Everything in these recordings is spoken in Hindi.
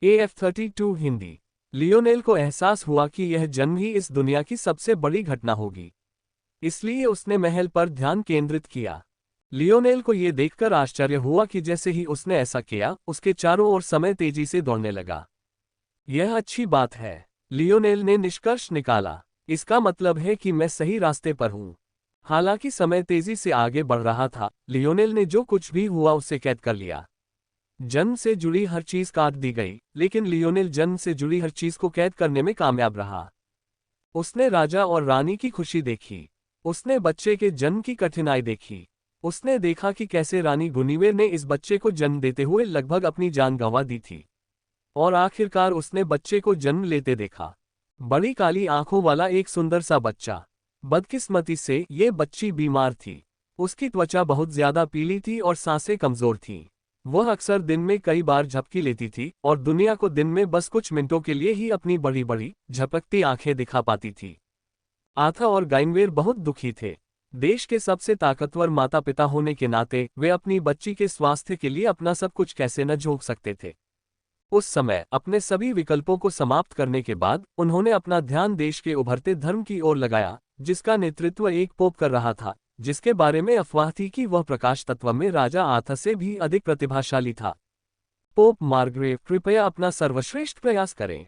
AF32 हिंदी। लियोनेल को एहसास हुआ कि यह जन्म ही इस दुनिया की सबसे बड़ी घटना होगी, इसलिए उसने महल पर ध्यान केंद्रित किया। लियोनेल को यह देखकर आश्चर्य हुआ कि जैसे ही उसने ऐसा किया, उसके चारों ओर समय तेजी से दौड़ने लगा। यह अच्छी बात है, लियोनेल ने निष्कर्ष निकाला। इसका मतलब है कि मैं सही रास्ते पर हूं। हालांकि समय तेजी से आगे बढ़ रहा था, लियोनेल ने जो कुछ भी हुआ उसे कैद कर लिया। जन्म से जुड़ी हर चीज काट दी गई, लेकिन लियोनेल जन्म से जुड़ी हर चीज को कैद करने में कामयाब रहा। उसने राजा और रानी की खुशी देखी। उसने बच्चे के जन्म की कठिनाई देखी। उसने देखा कि कैसे रानी गुनिवेर ने इस बच्चे को जन्म देते हुए लगभग अपनी जान गंवा दी थी। और आखिरकार उसने बच्चे को जन्म लेते देखा। बड़ी काली आंखों वाला एक सुंदर सा बच्चा। बदकिस्मती से ये बच्ची बीमार थी। उसकी त्वचा बहुत ज्यादा पीली थी और सांसें कमजोर थीं। वह अक्सर दिन में कई बार झपकी लेती थी और दुनिया को दिन में बस कुछ मिनटों के लिए ही अपनी बड़ी बड़ी झपकती आंखें दिखा पाती थी। आथा और गाइनवेर बहुत दुखी थे। देश के सबसे ताकतवर माता पिता होने के नाते वे अपनी बच्ची के स्वास्थ्य के लिए अपना सब कुछ कैसे न झोंक सकते थे। उस समय अपने सभी विकल्पों को समाप्त करने के बाद उन्होंने अपना ध्यान देश के उभरते धर्म की ओर लगाया, जिसका नेतृत्व एक पोप कर रहा था, जिसके बारे में अफवाह थी कि वह प्रकाश तत्व में राजा आथा से भी अधिक प्रतिभाशाली था। पोप मार्ग्रेव, कृपया अपना सर्वश्रेष्ठ प्रयास करें।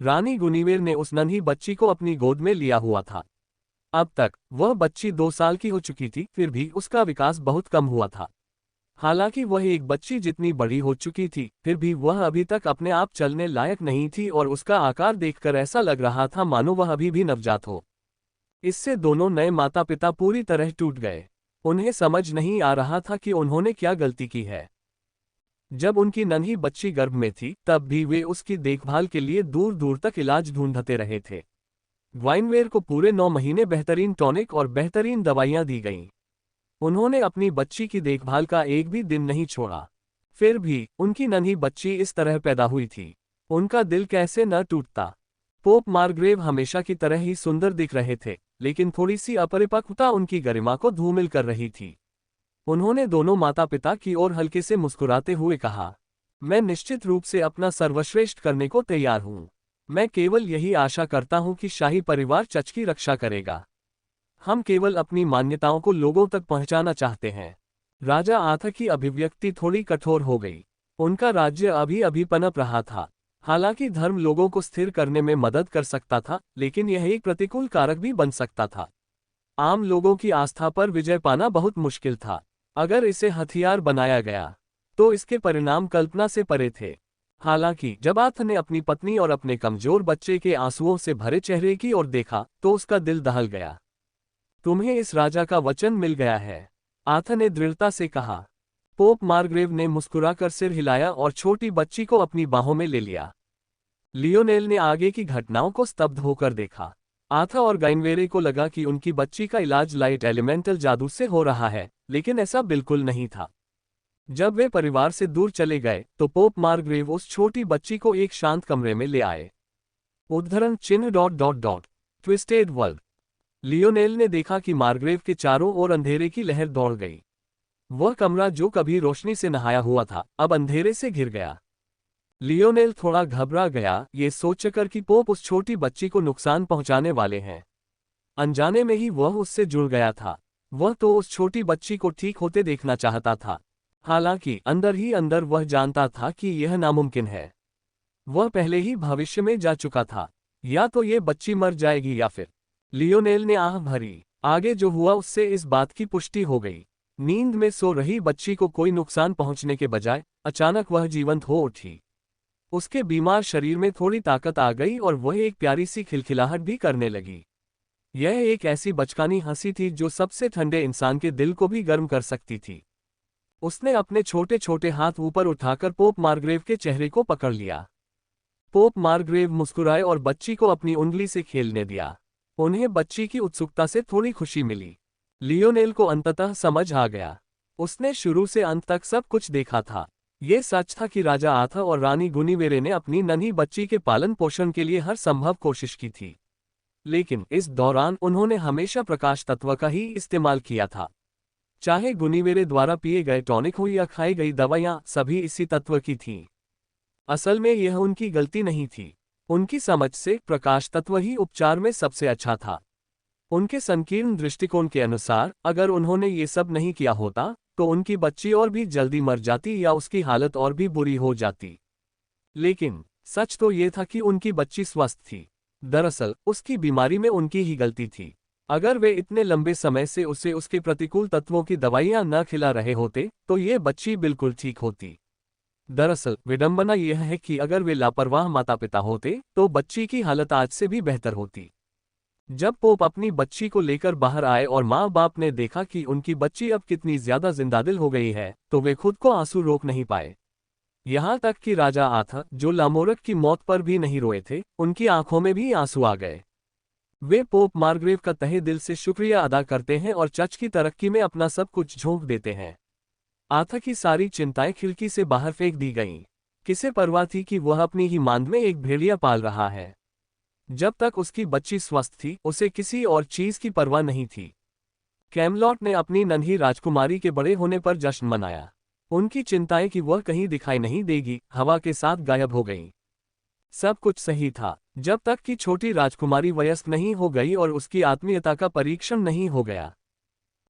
रानी गुनिवेर ने उस नन्ही बच्ची को अपनी गोद में लिया हुआ था। अब तक वह बच्ची 2 साल की हो चुकी थी, फिर भी उसका विकास बहुत कम हुआ था। हालांकि वह एक बच्ची जितनी बड़ी हो चुकी थी, फिर भी वह अभी तक अपने आप चलने लायक नहीं थी और उसका आकार देखकर ऐसा लग रहा था मानो वह अभी भी नवजात हो। इससे दोनों नए माता पिता पूरी तरह टूट गए। उन्हें समझ नहीं आ रहा था कि उन्होंने क्या गलती की है। जब उनकी नन्ही बच्ची गर्भ में थी, तब भी वे उसकी देखभाल के लिए दूर दूर तक इलाज ढूंढते रहे थे। ग्वाइनवेर को पूरे 9 महीने बेहतरीन टॉनिक और बेहतरीन दवाइयां दी गईं। उन्होंने अपनी बच्ची की देखभाल का एक भी दिन नहीं छोड़ा। फिर भी उनकी नन्ही बच्ची इस तरह पैदा हुई थी। उनका दिल कैसे न टूटता। पोप मार्ग्रेव हमेशा की तरह ही सुंदर दिख रहे थे, लेकिन थोड़ी सी अपरिपक्वता उनकी गरिमा को धूमिल कर रही थी। उन्होंने दोनों माता पिता की ओर हल्के से मुस्कुराते हुए कहा, मैं निश्चित रूप से अपना सर्वश्रेष्ठ करने को तैयार हूं। मैं केवल यही आशा करता हूं कि शाही परिवार चच की रक्षा करेगा। हम केवल अपनी मान्यताओं को लोगों तक पहुंचाना चाहते हैं। राजा आथा की अभिव्यक्ति थोड़ी कठोर हो गई। उनका राज्य अभी अभी पनप रहा था। हालांकि धर्म लोगों को स्थिर करने में मदद कर सकता था, लेकिन यह एक प्रतिकूल कारक भी बन सकता था। आम लोगों की आस्था पर विजय पाना बहुत मुश्किल था। अगर इसे हथियार बनाया गया, तो इसके परिणाम कल्पना से परे थे। हालांकि जब आथा ने अपनी पत्नी और अपने कमजोर बच्चे के आंसुओं से भरे चेहरे की ओर देखा, तो उसका दिल दहल गया। तुम्हें इस राजा का वचन मिल गया है, आथा ने दृढ़ता से कहा। पोप मार्ग्रेव ने मुस्कुराकर सिर हिलाया और छोटी बच्ची को अपनी बाहों में ले लिया। लियोनेल ने आगे की घटनाओं को स्तब्ध होकर देखा। आथा और गाइनवेरे को लगा कि उनकी बच्ची का इलाज लाइट एलिमेंटल जादू से हो रहा है, लेकिन ऐसा बिल्कुल नहीं था। जब वे परिवार से दूर चले गए, तो पोप मार्ग्रेव उस छोटी बच्ची को एक शांत कमरे में ले आए। उद्धरण चिन्ह ट्विस्टेड वर्ल्ड। लियोनेल ने देखा कि मार्ग्रेव के चारों ओर अंधेरे की लहर दौड़ गई। वह कमरा जो कभी रोशनी से नहाया हुआ था, अब अंधेरे से घिर गया। लियोनेल थोड़ा घबरा गया, ये सोचकर कि पोप उस छोटी बच्ची को नुकसान पहुंचाने वाले हैं। अनजाने में ही वह उससे जुड़ गया था। वह तो उस छोटी बच्ची को ठीक होते देखना चाहता था। हालांकि अंदर ही अंदर वह जानता था कि यह नामुमकिन है। वह पहले ही भविष्य में जा चुका था। या तो ये बच्ची मर जाएगी या फिर। लियोनेल ने आह भरी। आगे जो हुआ उससे इस बात की पुष्टि हो गई। नींद में सो रही बच्ची को कोई नुकसान पहुंचने के बजाय अचानक वह जीवंत हो उठी। उसके बीमार शरीर में थोड़ी ताकत आ गई और वह एक प्यारी सी खिलखिलाहट भी करने लगी। यह एक ऐसी बचकानी हंसी थी जो सबसे ठंडे इंसान के दिल को भी गर्म कर सकती थी। उसने अपने छोटे छोटे हाथ ऊपर उठाकर पोप मार्ग्रेव के चेहरे को पकड़ लिया। पोप मार्ग्रेव मुस्कुराए और बच्ची को अपनी उंगली से खेलने दिया। उन्हें बच्ची की उत्सुकता से थोड़ी खुशी मिली। लियोनेल को अंततः समझ आ गया। उसने शुरू से अंत तक सब कुछ देखा था। ये सच था कि राजा आथा और रानी गुनिवेरे ने अपनी नन्ही बच्ची के पालन पोषण के लिए हर संभव कोशिश की थी। लेकिन इस दौरान उन्होंने हमेशा प्रकाश तत्व का ही इस्तेमाल किया था। चाहे गुनिवेरे द्वारा पिए गए टॉनिक हो या खाई गई दवाइयां, सभी इसी तत्व की थीं। असल में यह उनकी गलती नहीं थी। उनकी समझ से प्रकाश तत्व ही उपचार में सबसे अच्छा था। उनके संकीर्ण दृष्टिकोण के अनुसार अगर उन्होंने ये सब नहीं किया होता तो उनकी बच्ची और भी जल्दी मर जाती या उसकी हालत और भी बुरी हो जाती। लेकिन सच तो ये था कि उनकी बच्ची स्वस्थ थी। दरअसल उसकी बीमारी में उनकी ही गलती थी। अगर वे इतने लंबे समय से उसे उसके प्रतिकूल तत्वों की दवाइयां न खिला रहे होते तो ये बच्ची बिल्कुल ठीक होती। दरअसल विडंबना यह है कि अगर वे लापरवाह माता पिता होते तो बच्ची की हालत आज से भी बेहतर होती। जब पोप अपनी बच्ची को लेकर बाहर आए और माँ बाप ने देखा कि उनकी बच्ची अब कितनी ज्यादा जिंदादिल हो गई है तो वे खुद को आंसू रोक नहीं पाए। यहाँ तक कि राजा आथा, जो लामोरक की मौत पर भी नहीं रोए थे, उनकी आंखों में भी आंसू आ गए। वे पोप मार्ग्रेव का तहे दिल से शुक्रिया अदा करते हैं और चर्च की तरक्की में अपना सब कुछ झोंक देते हैं। आथा की सारी चिंताएं खिड़की से बाहर फेंक दी गईं। किसे परवाह थी कि वह अपनी ही मांद में एक भेड़िया पाल रहा है। जब तक उसकी बच्ची स्वस्थ थी उसे किसी और चीज की परवाह नहीं थी। कैमलॉट ने अपनी नन्ही राजकुमारी के बड़े होने पर जश्न मनाया। उनकी चिंताएं कि वह कहीं दिखाई नहीं देगी हवा के साथ गायब हो गईं। सब कुछ सही था जब तक कि छोटी राजकुमारी वयस्क नहीं हो गई और उसकी आत्मीयता का परीक्षण नहीं हो गया।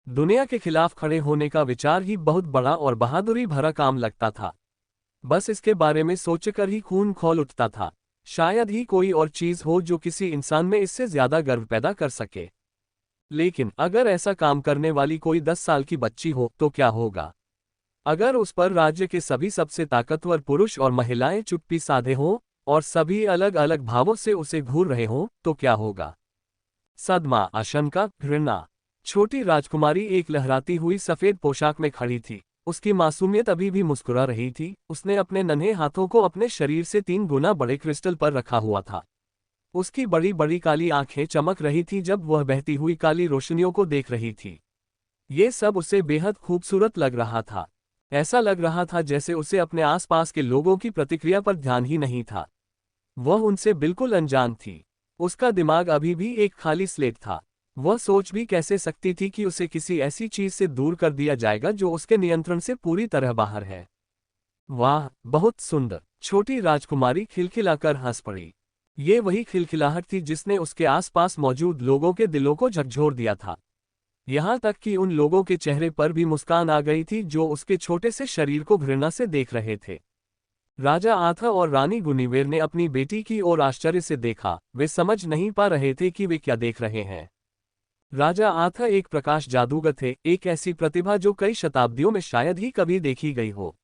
दुनिया के खिलाफ खड़े होने का विचार ही बहुत बड़ा और बहादुरी भरा काम लगता था। बस इसके बारे में सोचकर ही खून खौल उठता था। शायद ही कोई और चीज हो जो किसी इंसान में इससे ज्यादा गर्व पैदा कर सके। लेकिन अगर ऐसा काम करने वाली कोई 10 साल की बच्ची हो तो क्या होगा? अगर उस पर राज्य के सभी सबसे ताकतवर पुरुष और महिलाएं चुप्पी साधे हों और सभी अलग अलग भावों से उसे घूर रहे हों तो क्या होगा? सदमा, आशंका, घृणा। छोटी राजकुमारी एक लहराती हुई सफेद पोशाक में खड़ी थी। उसकी मासूमियत अभी भी मुस्कुरा रही थी। उसने अपने नन्हे हाथों को अपने शरीर से 3 गुना बड़े क्रिस्टल पर रखा हुआ था। उसकी बड़ी बड़ी काली आंखें चमक रही थीं जब वह बहती हुई काली रोशनियों को देख रही थी। ये सब उसे बेहद खूबसूरत लग रहा था। ऐसा लग रहा था जैसे उसे अपने आसपास के लोगों की प्रतिक्रिया पर ध्यान ही नहीं था। वह उनसे बिल्कुल अनजान थी। उसका दिमाग अभी भी एक खाली स्लेट था। वह सोच भी कैसे सकती थी कि उसे किसी ऐसी चीज से दूर कर दिया जाएगा जो उसके नियंत्रण से पूरी तरह बाहर है। वाह, बहुत सुंदर! छोटी राजकुमारी खिलखिलाकर हंस पड़ी। ये वही खिलखिलाहट थी जिसने उसके आसपास मौजूद लोगों के दिलों को झकझोर दिया था। यहाँ तक कि उन लोगों के चेहरे पर भी मुस्कान आ गई थी जो उसके छोटे से शरीर को घृणा से देख रहे थे। राजा आथा और रानी गुनिवेर ने अपनी बेटी की ओर आश्चर्य से देखा। वे समझ नहीं पा रहे थे कि वे क्या देख रहे हैं। राजा आथा एक प्रकाश जादूगर थे, एक ऐसी प्रतिभा जो कई शताब्दियों में शायद ही कभी देखी गई हो।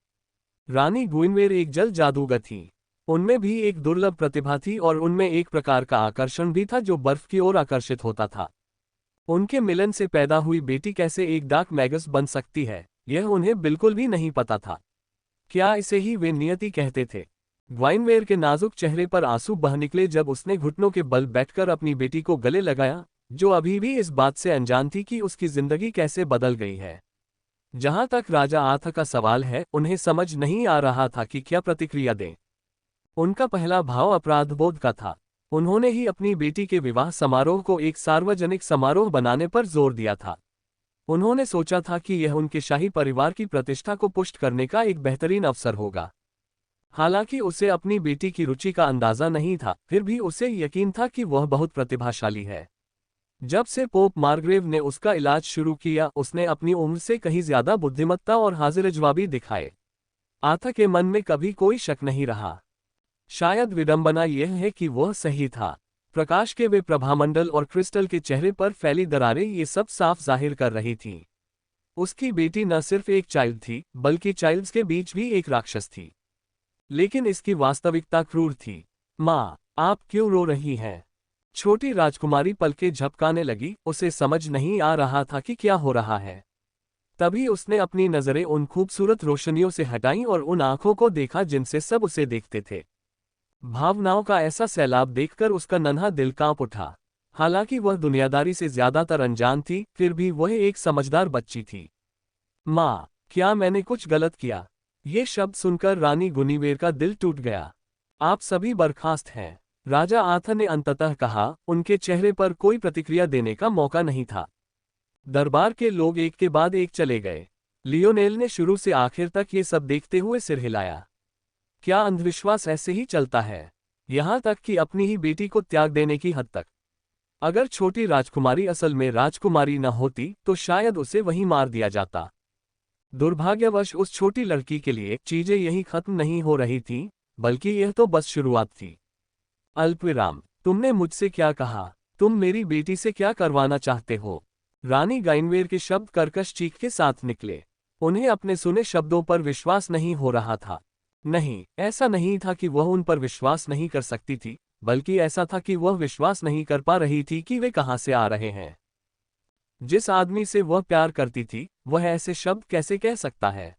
रानी गुइनवेर एक जल जादूगर थी। उनमें भी एक दुर्लभ प्रतिभा थी और उनमें एक प्रकार का आकर्षण भी था जो बर्फ की ओर आकर्षित होता था। उनके मिलन से पैदा हुई बेटी कैसे एक डार्क मैगस बन सकती है, यह उन्हें बिल्कुल भी नहीं पता था। क्या इसे ही वे नियति कहते थे? ग्वाइनवेर के नाजुक चेहरे पर आंसू बह निकले जब उसने घुटनों के बल बैठकर अपनी बेटी को गले लगाया, जो अभी भी इस बात से अनजान थी कि उसकी जिंदगी कैसे बदल गई है। जहां तक राजा आथा का सवाल है, उन्हें समझ नहीं आ रहा था कि क्या प्रतिक्रिया दें। उनका पहला भाव अपराधबोध का था। उन्होंने ही अपनी बेटी के विवाह समारोह को एक सार्वजनिक समारोह बनाने पर जोर दिया था। उन्होंने सोचा था कि यह उनके शाही परिवार की प्रतिष्ठा को पुष्ट करने का एक बेहतरीन अवसर होगा। हालांकि उसे अपनी बेटी की रुचि का अंदाजा नहीं था, फिर भी उसे यकीन था कि वह बहुत प्रतिभाशाली है। जब से पोप मार्ग्रेव ने उसका इलाज शुरू किया, उसने अपनी उम्र से कहीं ज्यादा बुद्धिमत्ता और हाजिर-ए-जवाबी दिखाए। आथा के मन में कभी कोई शक नहीं रहा। शायद विडंबना यह है कि वह सही था। प्रकाश के वे प्रभामंडल और क्रिस्टल के चेहरे पर फैली दरारें ये सब साफ जाहिर कर रही थीं। उसकी बेटी न सिर्फ एक चाइल्ड थी, बल्कि चाइल्ड्स के बीच भी एक राक्षस थी। लेकिन इसकी वास्तविकता क्रूर थी। माँ, आप क्यों रो रही हैं? छोटी राजकुमारी पलकें झपकाने लगी। उसे समझ नहीं आ रहा था कि क्या हो रहा है। तभी उसने अपनी नजरें उन खूबसूरत रोशनियों से हटाईं और उन आंखों को देखा जिनसे सब उसे देखते थे। भावनाओं का ऐसा सैलाब देखकर उसका नन्हा दिल कांप उठा। हालांकि वह दुनियादारी से ज्यादातर अनजान थी, फिर भी वह एक समझदार बच्ची थी। माँ, क्या मैंने कुछ गलत किया? ये शब्द सुनकर रानी गुनिवेर का दिल टूट गया। आप सभी बर्खास्त हैं, राजा आथा ने अंततः कहा। उनके चेहरे पर कोई प्रतिक्रिया देने का मौका नहीं था। दरबार के लोग एक के बाद एक चले गए। लियोनेल ने शुरू से आखिर तक ये सब देखते हुए सिर हिलाया। क्या अंधविश्वास ऐसे ही चलता है, यहाँ तक कि अपनी ही बेटी को त्याग देने की हद तक? अगर छोटी राजकुमारी असल में राजकुमारी न होती तो शायद उसे वहीं मार दिया जाता। दुर्भाग्यवश उस छोटी लड़की के लिए चीजें यहीं खत्म नहीं हो रही थीं, बल्कि यह तो बस शुरुआत थी। अल्पविराम। तुमने मुझसे क्या कहा? तुम मेरी बेटी से क्या करवाना चाहते हो? रानी गाइनवेर के शब्द कर्कश चीख के साथ निकले। उन्हें अपने सुने शब्दों पर विश्वास नहीं हो रहा था। नहीं, ऐसा नहीं था कि वह उन पर विश्वास नहीं कर सकती थी, बल्कि ऐसा था कि वह विश्वास नहीं कर पा रही थी कि वे कहां से आ रहे हैं। जिस आदमी से वह प्यार करती थी, वह ऐसे शब्द कैसे कह सकता है?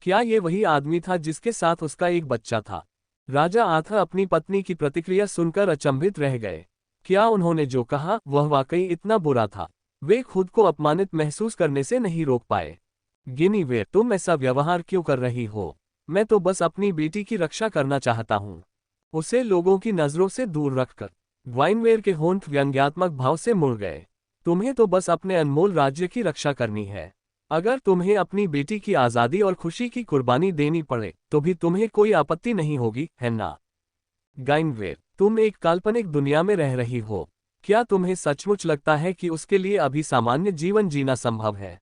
क्या ये वही आदमी था जिसके साथ उसका एक बच्चा था? राजा आर्थर अपनी पत्नी की प्रतिक्रिया सुनकर अचंभित रह गए। क्या उन्होंने जो कहा वह वाकई इतना बुरा था? वे खुद को अपमानित महसूस करने से नहीं रोक पाए। गिनीवेर, तुम ऐसा व्यवहार क्यों कर रही हो? मैं तो बस अपनी बेटी की रक्षा करना चाहता हूँ। उसे लोगों की नजरों से दूर रखकर। ग्वाइनवेर के होंठ व्यंग्यात्मक भाव से मुड़ गए। तुम्हें तो बस अपने अनमोल राज्य की रक्षा करनी है। अगर तुम्हें अपनी बेटी की आज़ादी और खुशी की कुर्बानी देनी पड़े तो भी तुम्हें कोई आपत्ति नहीं होगी, है ना? गाइनवेर, तुम एक काल्पनिक दुनिया में रह रही हो। क्या तुम्हें सचमुच लगता है कि उसके लिए अभी सामान्य जीवन जीना संभव है?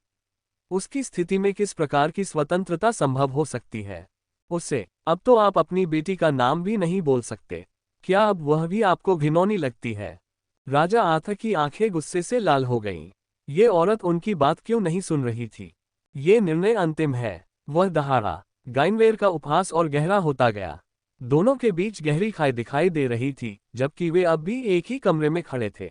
उसकी स्थिति में किस प्रकार की स्वतंत्रता संभव हो सकती है? उसे, अब तो आप अपनी बेटी का नाम भी नहीं बोल सकते। क्या अब वह भी आपको घिनौनी लगती है? राजा आर्थर की आंखें गुस्से से लाल हो गईं। ये औरत उनकी बात क्यों नहीं सुन रही थी? ये निर्णय अंतिम है, वह दहाड़ा। गाइनवेर का उपहास और गहरा होता गया। दोनों के बीच गहरी खाई दिखाई दे रही थी, जबकि वे अब भी एक ही कमरे में खड़े थे।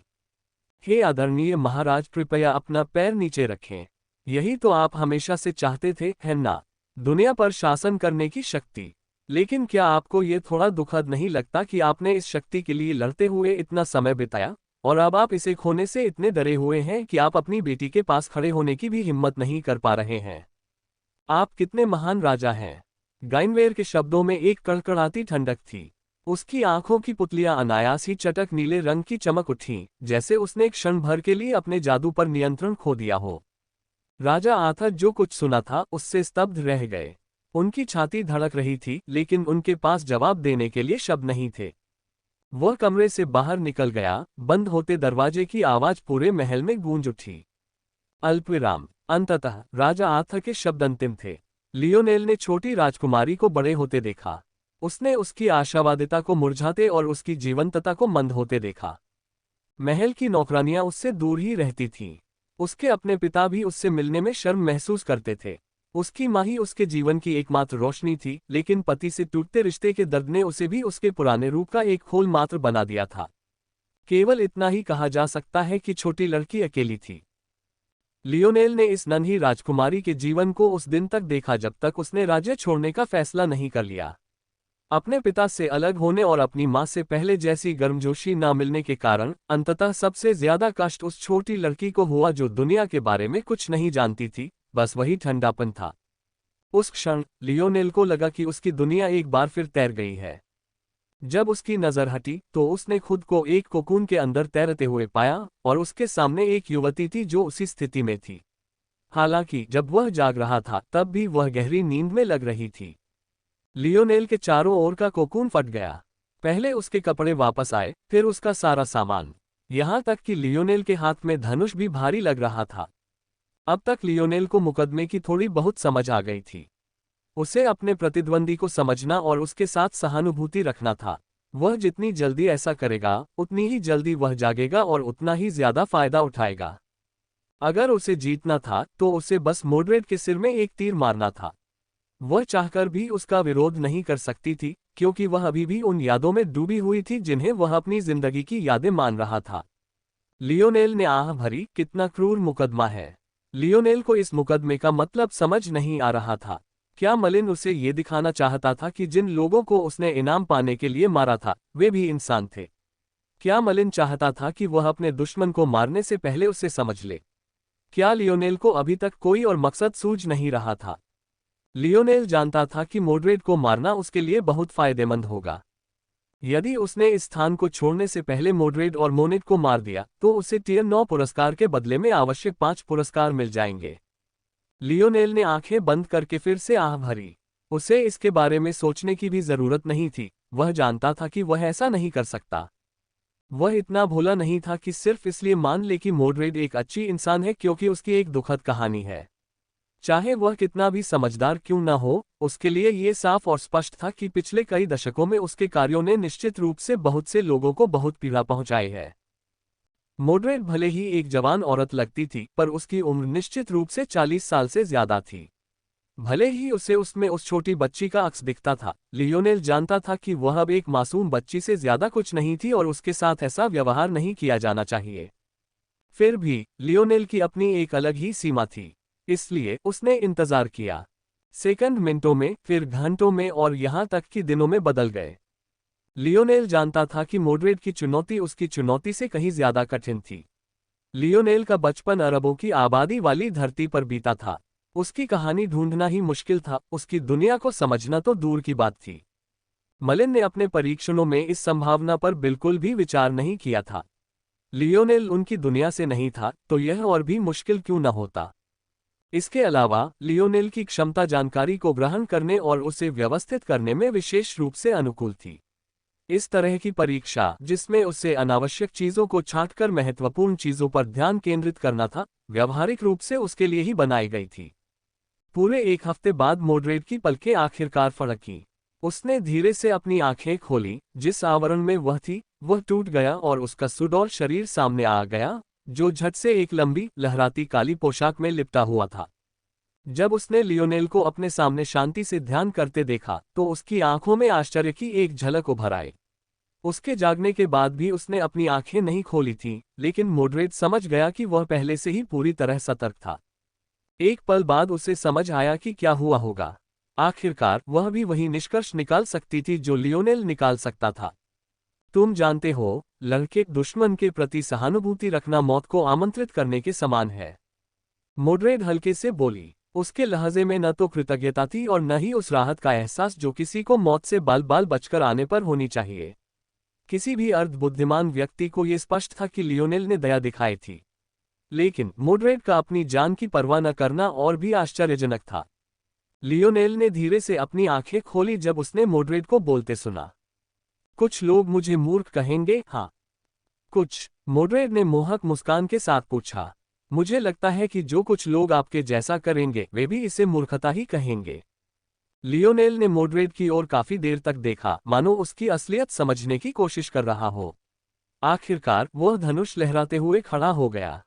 हे आदरणीय महाराज, कृपया अपना पैर नीचे रखें। यही तो आप हमेशा से चाहते थे, है ना? दुनिया पर शासन करने की शक्ति। लेकिन क्या आपको ये थोड़ा दुखद नहीं लगता कि आपने इस शक्ति के लिए लड़ते हुए इतना समय बिताया, और अब आप इसे खोने से इतने डरे हुए हैं कि आप अपनी बेटी के पास खड़े होने की भी हिम्मत नहीं कर पा रहे हैं? आप कितने महान राजा हैं! गाइनवेर के शब्दों में एक कड़कड़ाती ठंडक थी। उसकी आंखों की पुतलियां अनायास ही चटक नीले रंग की चमक उठीं, जैसे उसने क्षण भर के लिए अपने जादू पर नियंत्रण खो दिया हो। राजा आर्थर जो कुछ सुना था उससे स्तब्ध रह गए। उनकी छाती धड़क रही थी, लेकिन उनके पास जवाब देने के लिए शब्द नहीं थे। वह कमरे से बाहर निकल गया। बंद होते दरवाजे की आवाज पूरे महल में गूंज उठी। अल्पविराम। अंततः राजा आर्थर के शब्द अंतिम थे। लियोनेल ने छोटी राजकुमारी को बड़े होते देखा। उसने उसकी आशावादिता को मुरझाते और उसकी जीवंतता को मंद होते देखा। महल की नौकरानियां उससे दूर ही रहती थीं। उसके अपने पिता भी उससे मिलने में शर्म महसूस करते थे। उसकी माँ ही उसके जीवन की एकमात्र रोशनी थी, लेकिन पति से टूटते रिश्ते के दर्द ने उसे भी उसके पुराने रूप का एक खोल मात्र बना दिया था। केवल इतना ही कहा जा सकता है कि छोटी लड़की अकेली थी। लियोनेल ने इस नन्ही राजकुमारी के जीवन को उस दिन तक देखा जब तक उसने राज्य छोड़ने का फैसला नहीं कर लिया। अपने पिता से अलग होने और अपनी मां से पहले जैसी गर्मजोशी न मिलने के कारण अंततः सबसे ज्यादा कष्ट उस छोटी लड़की को हुआ जो दुनिया के बारे में कुछ नहीं जानती थी, बस वही ठंडापन था। उस क्षण लियोनेल को लगा कि उसकी दुनिया एक बार फिर तैर गई है। जब उसकी नजर हटी तो उसने खुद को एक कोकून के अंदर तैरते हुए पाया, और उसके सामने एक युवती थी जो उसी स्थिति में थी। हालांकि जब वह जाग रहा था तब भी वह गहरी नींद में लग रही थी। लियोनेल के चारों ओर का कोकून फट गया। पहले उसके कपड़े वापस आए, फिर उसका सारा सामान, यहां तक कि लियोनेल के हाथ में धनुष भी भारी लग रहा था। अब तक लियोनेल को मुकदमे की थोड़ी बहुत समझ आ गई थी। उसे अपने प्रतिद्वंदी को समझना और उसके साथ सहानुभूति रखना था। वह जितनी जल्दी ऐसा करेगा उतनी ही जल्दी वह जागेगा और उतना ही ज्यादा फायदा उठाएगा। अगर उसे जीतना था तो उसे बस मोड्रेड के सिर में एक तीर मारना था। वह चाहकर भी उसका विरोध नहीं कर सकती थी, क्योंकि वह अभी भी उन यादों में डूबी हुई थी जिन्हें वह अपनी जिंदगी की यादें मान रहा था। लियोनेल ने आह भरी, कितना क्रूर मुकदमा है। लियोनेल को इस मुकदमे का मतलब समझ नहीं आ रहा था। क्या मलिन उसे ये दिखाना चाहता था कि जिन लोगों को उसने इनाम पाने के लिए मारा था वे भी इंसान थे? क्या मलिन चाहता था कि वह अपने दुश्मन को मारने से पहले उसे समझ ले? क्या लियोनेल को अभी तक कोई और मकसद सूझ नहीं रहा था? लियोनेल जानता था कि मोड्रेड को मारना उसके लिए बहुत फायदेमंद होगा। यदि उसने इस स्थान को छोड़ने से पहले मोड्रेड और मोनिट को मार दिया तो उसे टियर 9 पुरस्कार के बदले में आवश्यक 5 पुरस्कार मिल जाएंगे। लियोनेल ने आंखें बंद करके फिर से आह भरी। उसे इसके बारे में सोचने की भी जरूरत नहीं थी, वह जानता था कि वह ऐसा नहीं कर सकता। वह इतना भोला नहीं था कि सिर्फ इसलिए मान ले कि मोड्रेड एक अच्छी इंसान है क्योंकि उसकी एक दुखद कहानी है। चाहे वह कितना भी समझदार क्यों न हो, उसके लिए ये साफ और स्पष्ट था कि पिछले कई दशकों में उसके कार्यों ने निश्चित रूप से बहुत से लोगों को बहुत पीड़ा पहुंचाई है। मोड्रेड भले ही एक जवान औरत लगती थी, पर उसकी उम्र निश्चित रूप से 40 साल से ज्यादा थी। भले ही उसे उसमें उस छोटी बच्ची का अक्स दिखता था, लियोनेल जानता था कि वह अब एक मासूम बच्ची से ज्यादा कुछ नहीं थी और उसके साथ ऐसा व्यवहार नहीं किया जाना चाहिए। फिर भी लियोनेल की अपनी एक अलग ही सीमा थी, इसलिए उसने इंतजार किया। सेकंड मिनटों में, फिर घंटों में और यहां तक कि दिनों में बदल गए। लियोनेल जानता था कि मोड्रेड की चुनौती उसकी चुनौती से कहीं ज्यादा कठिन थी। लियोनेल का बचपन अरबों की आबादी वाली धरती पर बीता था। उसकी कहानी ढूंढना ही मुश्किल था, उसकी दुनिया को समझना तो दूर की बात थी। मलिन ने अपने परीक्षणों में इस संभावना पर बिल्कुल भी विचार नहीं किया था। लियोनेल उनकी दुनिया से नहीं था, तो यह और भी मुश्किल क्यों न होता। इसके अलावा लियोनेल की क्षमता जानकारी को ग्रहण करने और उसे व्यवस्थित करने में विशेष रूप से अनुकूल थी। इस तरह की परीक्षा, जिसमें उसे अनावश्यक चीजों को छांटकर महत्वपूर्ण चीजों पर ध्यान केंद्रित करना था, व्यावहारिक रूप से उसके लिए ही बनाई गई थी। पूरे एक हफ्ते बाद मोड्रेड की पलकें आखिरकार फड़कीं। उसने धीरे से अपनी आंखें खोली। जिस आवरण में वह थी, वह टूट गया और उसका सुडौल शरीर सामने आ गया, जो झट से एक लंबी, लहराती काली पोशाक में लिपटा हुआ था। जब उसने लियोनेल को अपने सामने शांति से ध्यान करते देखा, तो उसकी आंखों में आश्चर्य की एक झलक उभर आई। उसके जागने के बाद भी उसने अपनी आंखें नहीं खोली थीं, लेकिन मोड्रेड समझ गया कि वह पहले से ही पूरी तरह सतर्क था। एक पल बाद उसे समझ आया कि क्या हुआ होगा। आखिरकार वह भी वही निष्कर्ष निकाल सकती थी जो लियोनेल निकाल सकता था। तुम जानते हो, लड़के दुश्मन के प्रति सहानुभूति रखना मौत को आमंत्रित करने के समान है। मोड्रेड हल्के से बोली। उसके लहजे में न तो कृतज्ञता थी और न ही उस राहत का एहसास जो किसी को मौत से बाल बाल बचकर आने पर होनी चाहिए। किसी भी अर्ध बुद्धिमान व्यक्ति को यह स्पष्ट था कि लियोनेल ने दया दिखाई थी, लेकिन मोड्रेड का अपनी जान की परवाह न करना और भी आश्चर्यजनक था। लियोनेल ने धीरे से अपनी आंखें खोली जब उसने मोड्रेड को बोलते सुना। कुछ लोग मुझे मूर्ख कहेंगे, हाँ। कुछ, मोड्रेड ने मोहक मुस्कान के साथ पूछा। मुझे लगता है कि जो कुछ लोग आपके जैसा करेंगे वे भी इसे मूर्खता ही कहेंगे। लियोनेल ने मोड्रेड की ओर काफी देर तक देखा, मानो उसकी असलियत समझने की कोशिश कर रहा हो। आखिरकार वह धनुष लहराते हुए खड़ा हो गया।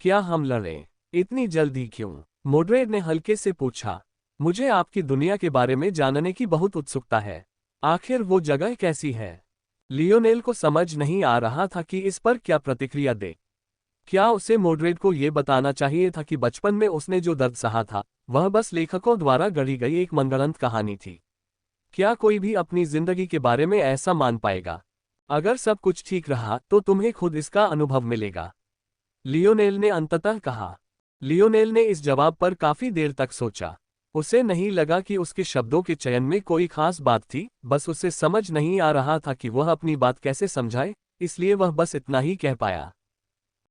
क्या हम लड़ें? इतनी जल्दी क्यों? मोड्रेड ने हल्के से पूछा। मुझे आपकी दुनिया के बारे में जानने की बहुत उत्सुकता है। आखिर वो जगह कैसी है? लियोनेल को समझ नहीं आ रहा था कि इस पर क्या प्रतिक्रिया दे। क्या उसे मोड्रेड को ये बताना चाहिए था कि बचपन में उसने जो दर्द सहा था, वह बस लेखकों द्वारा गढ़ी गई एक मनगढ़ंत कहानी थी? क्या कोई भी अपनी जिंदगी के बारे में ऐसा मान पाएगा? अगर सब कुछ ठीक रहा तो तुम्हें खुद इसका अनुभव मिलेगा, लियोनेल ने अंततः कहा। लियोनेल ने इस जवाब पर काफी देर तक सोचा। उसे नहीं लगा कि उसके शब्दों के चयन में कोई खास बात थी, बस उसे समझ नहीं आ रहा था कि वह अपनी बात कैसे समझाए, इसलिए वह बस इतना ही कह पाया।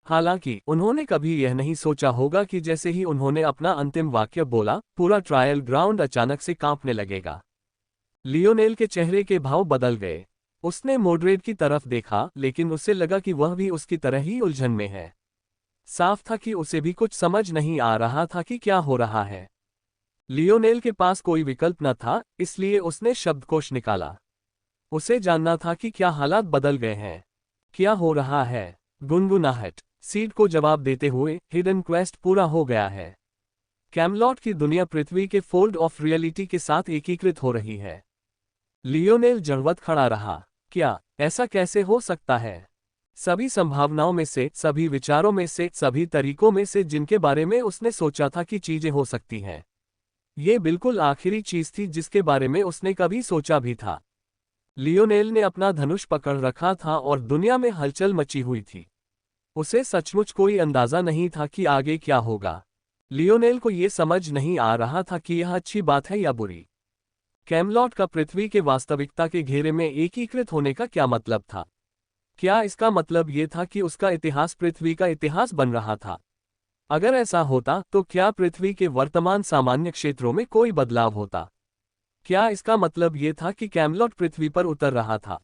हालांकि उन्होंने कभी यह नहीं सोचा होगा कि जैसे ही उन्होंने अपना अंतिम वाक्य बोला, पूरा ट्रायल ग्राउंड अचानक से कांपने लगेगा। लियोनेल के चेहरे के भाव बदल गए। उसने मोड्रेड की तरफ देखा, लेकिन उसे लगा कि वह भी उसकी तरह ही उलझन में है। साफ था कि उसे भी कुछ समझ नहीं आ रहा था कि क्या हो रहा है। लियोनेल के पास कोई विकल्प न था, इसलिए उसने शब्दकोश निकाला। उसे जानना था कि क्या हालात बदल गए हैं, क्या हो रहा है। गुनगुनाहट। सीड को जवाब देते हुए, हिडन क्वेस्ट पूरा हो गया है। कैमलॉट की दुनिया पृथ्वी के फोल्ड ऑफ रियलिटी के साथ एकीकृत हो रही है। लियोनेल जड़वत खड़ा रहा। क्या ऐसा कैसे हो सकता है? सभी संभावनाओं में से, सभी विचारों में से, सभी तरीकों में से जिनके बारे में उसने सोचा था कि चीजें हो सकती हैं, ये बिल्कुल आखिरी चीज थी जिसके बारे में उसने कभी सोचा भी था। लियोनेल ने अपना धनुष पकड़ रखा था और दुनिया में हलचल मची हुई थी। उसे सचमुच कोई अंदाजा नहीं था कि आगे क्या होगा। लियोनेल को यह समझ नहीं आ रहा था कि यह अच्छी बात है या बुरी। कैमलॉट का पृथ्वी के वास्तविकता के घेरे में एकीकृत होने का क्या मतलब था? क्या इसका मतलब ये था कि उसका इतिहास पृथ्वी का इतिहास बन रहा था? अगर ऐसा होता तो क्या पृथ्वी के वर्तमान सामान्य क्षेत्रों में कोई बदलाव होता? क्या इसका मतलब ये था कि कैमलॉट पृथ्वी पर उतर रहा था?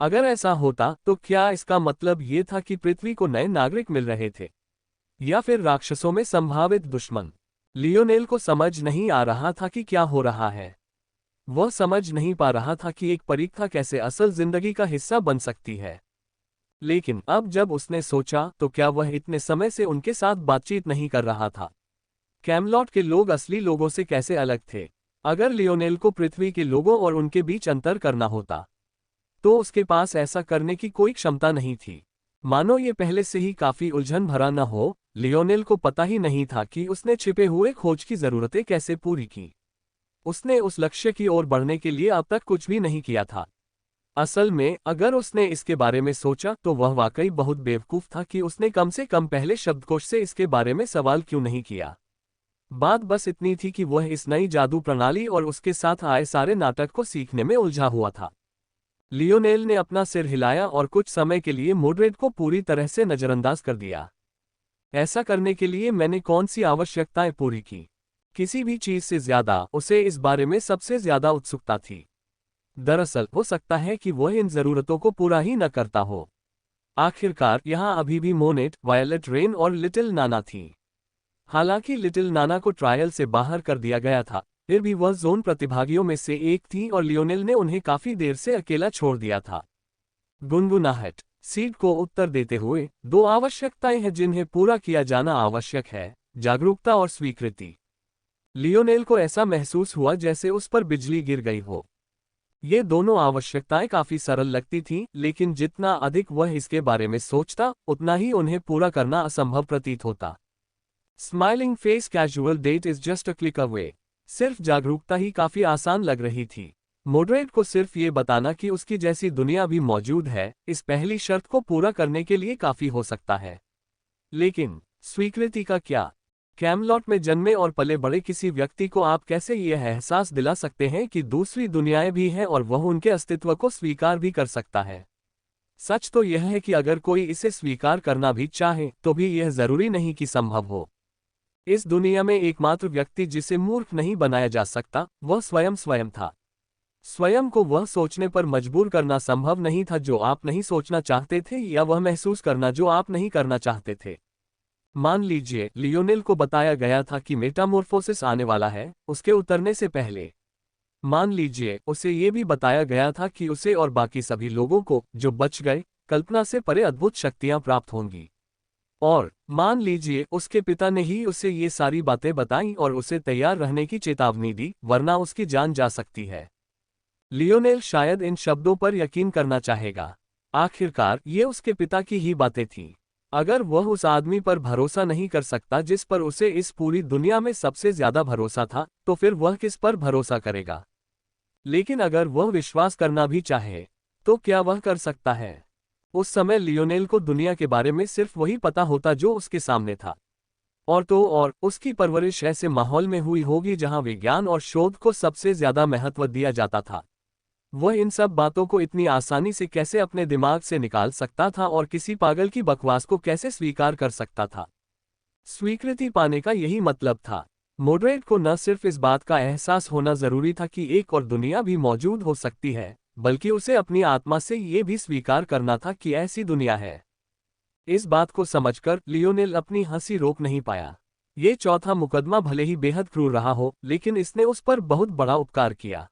अगर ऐसा होता तो क्या इसका मतलब ये था कि पृथ्वी को नए नागरिक मिल रहे थे, या फिर राक्षसों में संभावित दुश्मन? लियोनेल को समझ नहीं आ रहा था कि क्या हो रहा है। वह समझ नहीं पा रहा था कि एक परीक्षा कैसे असल जिंदगी का हिस्सा बन सकती है। लेकिन अब जब उसने सोचा तो क्या वह इतने समय से उनके साथ बातचीत नहीं कर रहा था? कैमलॉट के लोग असली लोगों से कैसे अलग थे? अगर लियोनेल को पृथ्वी के लोगों और उनके बीच अंतर करना होता तो उसके पास ऐसा करने की कोई क्षमता नहीं थी। मानो ये पहले से ही काफी उलझन भरा न हो, लियोनेल को पता ही नहीं था कि उसने छिपे हुए खोज की जरूरतें कैसे पूरी की। उसने उस लक्ष्य की ओर बढ़ने के लिए अब तक कुछ भी नहीं किया था। असल में अगर उसने इसके बारे में सोचा तो वह वाकई बहुत बेवकूफ था कि उसने कम से कम पहले शब्दकोश से इसके बारे में सवाल क्यों नहीं किया। बात बस इतनी थी कि वह इस नई जादू प्रणाली और उसके साथ आए सारे नाटक को सीखने में उलझा हुआ था। लियोनेल ने अपना सिर हिलाया और कुछ समय के लिए मोड्रेड को पूरी तरह से नजरअंदाज कर दिया। ऐसा करने के लिए मैंने कौन सी आवश्यकताएं पूरी की? किसी भी चीज से ज्यादा उसे इस बारे में सबसे ज्यादा उत्सुकता थी। दरअसल हो सकता है कि वह इन जरूरतों को पूरा ही न करता हो। आखिरकार यहाँ अभी भी मोनेट, वायलेट रेन और लिटिल नाना थी। हालांकि लिटिल नाना को ट्रायल से बाहर कर दिया गया था, फिर भी वह जोन प्रतिभागियों में से एक थी और लियोनेल ने उन्हें काफी देर से अकेला छोड़ दिया था। गुनगुनाहट। सीड को उत्तर देते हुए, दो आवश्यकताएं हैं जिन्हें पूरा किया जाना आवश्यक है, जागरूकता और स्वीकृति। लियोनेल को ऐसा महसूस हुआ जैसे उस पर बिजली गिर गई हो। ये दोनों आवश्यकताएं काफी सरल लगती थीं, लेकिन जितना अधिक वह इसके बारे में सोचता उतना ही उन्हें पूरा करना असंभव प्रतीत होता। Smiling face, casual date is just a click away. सिर्फ जागरूकता ही काफी आसान लग रही थी। मॉडरेट को सिर्फ ये बताना कि उसकी जैसी दुनिया भी मौजूद है, इस पहली शर्त को पूरा करने के लिए काफी हो सकता है। लेकिन स्वीकृति का क्या? कैमलॉट में जन्मे और पले बड़े किसी व्यक्ति को आप कैसे यह एहसास दिला सकते हैं कि दूसरी दुनियाएं भी हैं और वह उनके अस्तित्व को स्वीकार भी कर सकता है? सच तो यह है कि अगर कोई इसे स्वीकार करना भी चाहे तो भी यह जरूरी नहीं कि संभव हो। इस दुनिया में एकमात्र व्यक्ति जिसे मूर्ख नहीं बनाया जा सकता वह स्वयं था। स्वयं को वह सोचने पर मजबूर करना संभव नहीं था जो आप नहीं सोचना चाहते थे, या वह महसूस करना जो आप नहीं करना चाहते थे। मान लीजिए लियोनेल को बताया गया था कि मेटामॉर्फोसिस आने वाला है उसके उतरने से पहले। मान लीजिए उसे ये भी बताया गया था कि उसे और बाकी सभी लोगों को जो बच गए कल्पना से परे अद्भुत शक्तियां प्राप्त होंगी। और मान लीजिए उसके पिता ने ही उसे ये सारी बातें बताईं और उसे तैयार रहने की चेतावनी दी, वरना उसकी जान जा सकती है। लियोनेल शायद इन शब्दों पर यकीन करना चाहेगा। आखिरकार ये उसके पिता की ही बातें थीं। अगर वह उस आदमी पर भरोसा नहीं कर सकता जिस पर उसे इस पूरी दुनिया में सबसे ज्यादा भरोसा था, तो फिर वह किस पर भरोसा करेगा? लेकिन अगर वह विश्वास करना भी चाहे तो क्या वह कर सकता है? उस समय लियोनेल को दुनिया के बारे में सिर्फ वही पता होता जो उसके सामने था। और उसकी परवरिश ऐसे माहौल में हुई होगी जहां विज्ञान और शोध को सबसे ज्यादा महत्व दिया जाता था। वह इन सब बातों को इतनी आसानी से कैसे अपने दिमाग से निकाल सकता था और किसी पागल की बकवास को कैसे स्वीकार कर सकता था? स्वीकृति पाने का यही मतलब था। मॉडरेट को न सिर्फ इस बात का एहसास होना जरूरी था कि एक और दुनिया भी मौजूद हो सकती है, बल्कि उसे अपनी आत्मा से ये भी स्वीकार करना था कि ऐसी दुनिया है। इस बात को समझकर लियोनेल अपनी हंसी रोक नहीं पाया। ये चौथा मुकदमा भले ही बेहद क्रूर रहा हो, लेकिन इसने उस पर बहुत बड़ा उपकार किया।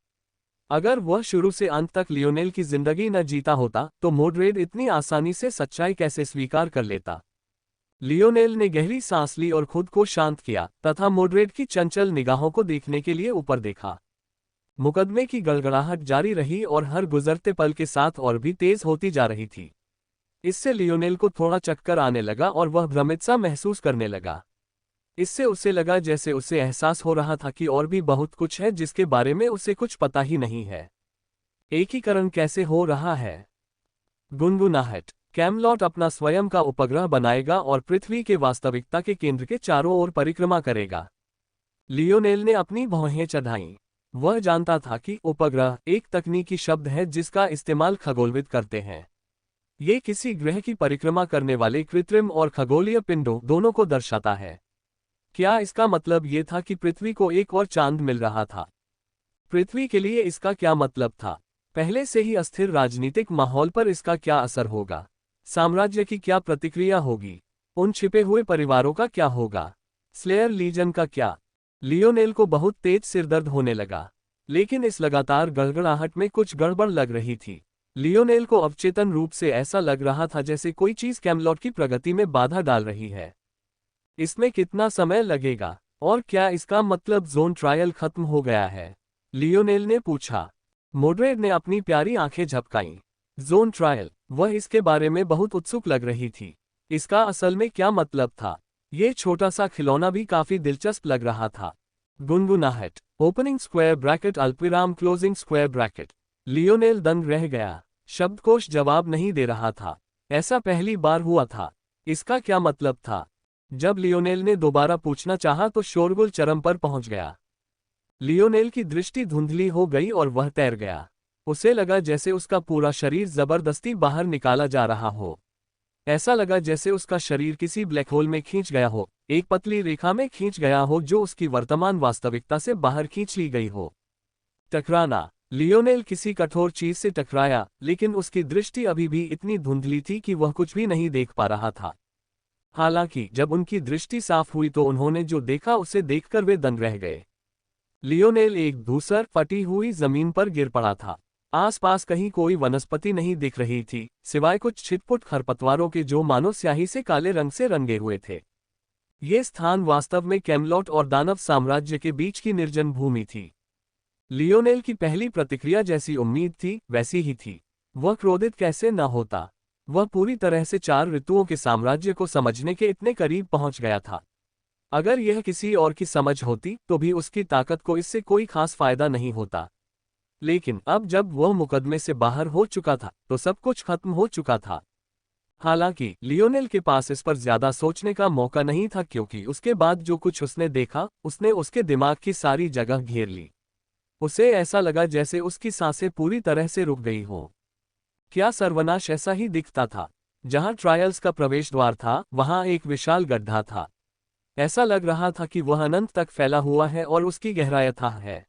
अगर वह शुरू से अंत तक लियोनेल की जिंदगी न जीता होता तो मॉडरेट इतनी आसानी से सच्चाई कैसे स्वीकार कर लेता? लियोनेल ने गहरी सांस ली और खुद को शांत किया तथा मॉडरेट की चंचल निगाहों को देखने के लिए ऊपर देखा। मुकदमे की गड़गड़ाहट जारी रही और हर गुजरते पल के साथ और भी तेज होती जा रही थी। इससे लियोनेल को थोड़ा चक्कर आने लगा और वह भ्रमित सा महसूस करने लगा। इससे उसे लगा जैसे उसे एहसास हो रहा था कि और भी बहुत कुछ है जिसके बारे में उसे कुछ पता ही नहीं है। एकीकरण कैसे हो रहा है? गुनगुनाहट। कैमलॉट अपना स्वयं का उपग्रह बनाएगा और पृथ्वी के वास्तविकता के केंद्र के चारों ओर परिक्रमा करेगा। लियोनेल ने अपनी भौहें चढ़ाईं। वह जानता था कि उपग्रह एक तकनीकी शब्द है जिसका इस्तेमाल खगोलविद करते हैं। ये किसी ग्रह की परिक्रमा करने वाले कृत्रिम और खगोलीय पिंडों दोनों को दर्शाता है। क्या इसका मतलब ये था कि पृथ्वी को एक और चांद मिल रहा था? पृथ्वी के लिए इसका क्या मतलब था? पहले से ही अस्थिर राजनीतिक माहौल पर इसका क्या असर होगा? साम्राज्य की क्या प्रतिक्रिया होगी? उन छिपे हुए परिवारों का क्या होगा? स्लेयर लीजन का क्या? लियोनेल को बहुत तेज सिरदर्द होने लगा, लेकिन इस लगातार गड़गड़ाहट में कुछ गड़बड़ लग रही थी। लियोनेल को अवचेतन रूप से ऐसा लग रहा था जैसे कोई चीज कैमलॉट की प्रगति में बाधा डाल रही है। इसमें कितना समय लगेगा? और क्या इसका मतलब जोन ट्रायल खत्म हो गया है? लियोनेल ने पूछा। मोड्रेड ने अपनी प्यारी आंखें झपकाईं। जोन ट्रायल, वह इसके बारे में बहुत उत्सुक लग रही थी। इसका असल में क्या मतलब था? ये छोटा सा खिलौना भी काफी दिलचस्प लग रहा था। गुनगुनाहट, ओपनिंग स्क्वायर ब्रैकेट अल्पविराम क्लोजिंग स्क्वायर ब्रैकेट। लियोनेल दंग रह गया। शब्दकोश जवाब नहीं दे रहा था। ऐसा पहली बार हुआ था। इसका क्या मतलब था? जब लियोनेल ने दोबारा पूछना चाहा तो शोरगुल चरम पर पहुंच गया। लियोनेल की दृष्टि धुंधली हो गई और वह तैर गया। उसे लगा जैसे उसका पूरा शरीर जबरदस्ती बाहर निकाला जा रहा हो। ऐसा लगा जैसे उसका शरीर किसी ब्लैक होल में खींच गया हो, एक पतली रेखा में खींच गया हो जो उसकी वर्तमान वास्तविकता से बाहर खींच ली गई हो। टकराना। लियोनेल किसी कठोर चीज से टकराया, लेकिन उसकी दृष्टि अभी भी इतनी धुंधली थी कि वह कुछ भी नहीं देख पा रहा था। हालांकि जब उनकी दृष्टि साफ हुई तो उन्होंने जो देखा उसे देखकर वे दंग रह गए। लियोनेल एक धूसर फटी हुई जमीन पर गिर पड़ा था। आसपास कहीं कोई वनस्पति नहीं दिख रही थी, सिवाय कुछ छिटपुट खरपतवारों के जो मानो स्याही से काले रंग से रंगे हुए थे। ये स्थान वास्तव में कैमलॉट और दानव साम्राज्य के बीच की निर्जन भूमि थी। लियोनेल की पहली प्रतिक्रिया जैसी उम्मीद थी वैसी ही थी। वह क्रोधित कैसे न होता? वह पूरी तरह से 4 ऋतुओं के साम्राज्य को समझने के इतने करीब पहुंच गया था। अगर यह किसी और की समझ होती तो भी उसकी ताकत को इससे कोई खास फायदा नहीं होता। लेकिन अब जब वह मुकदमे से बाहर हो चुका था तो सब कुछ खत्म हो चुका था। हालांकि लियोनेल के पास इस पर ज्यादा सोचने का मौका नहीं था, क्योंकि उसके बाद जो कुछ उसने देखा उसने उसके दिमाग की सारी जगह घेर ली। उसे ऐसा लगा जैसे उसकी सांसें पूरी तरह से रुक गई हो। क्या सर्वनाश ऐसा ही दिखता था? जहां ट्रायल्स का प्रवेश द्वार था वहां एक विशाल गड्ढा था। ऐसा लग रहा था कि वह अनंत तक फैला हुआ है और उसकी गहराई अथाह है।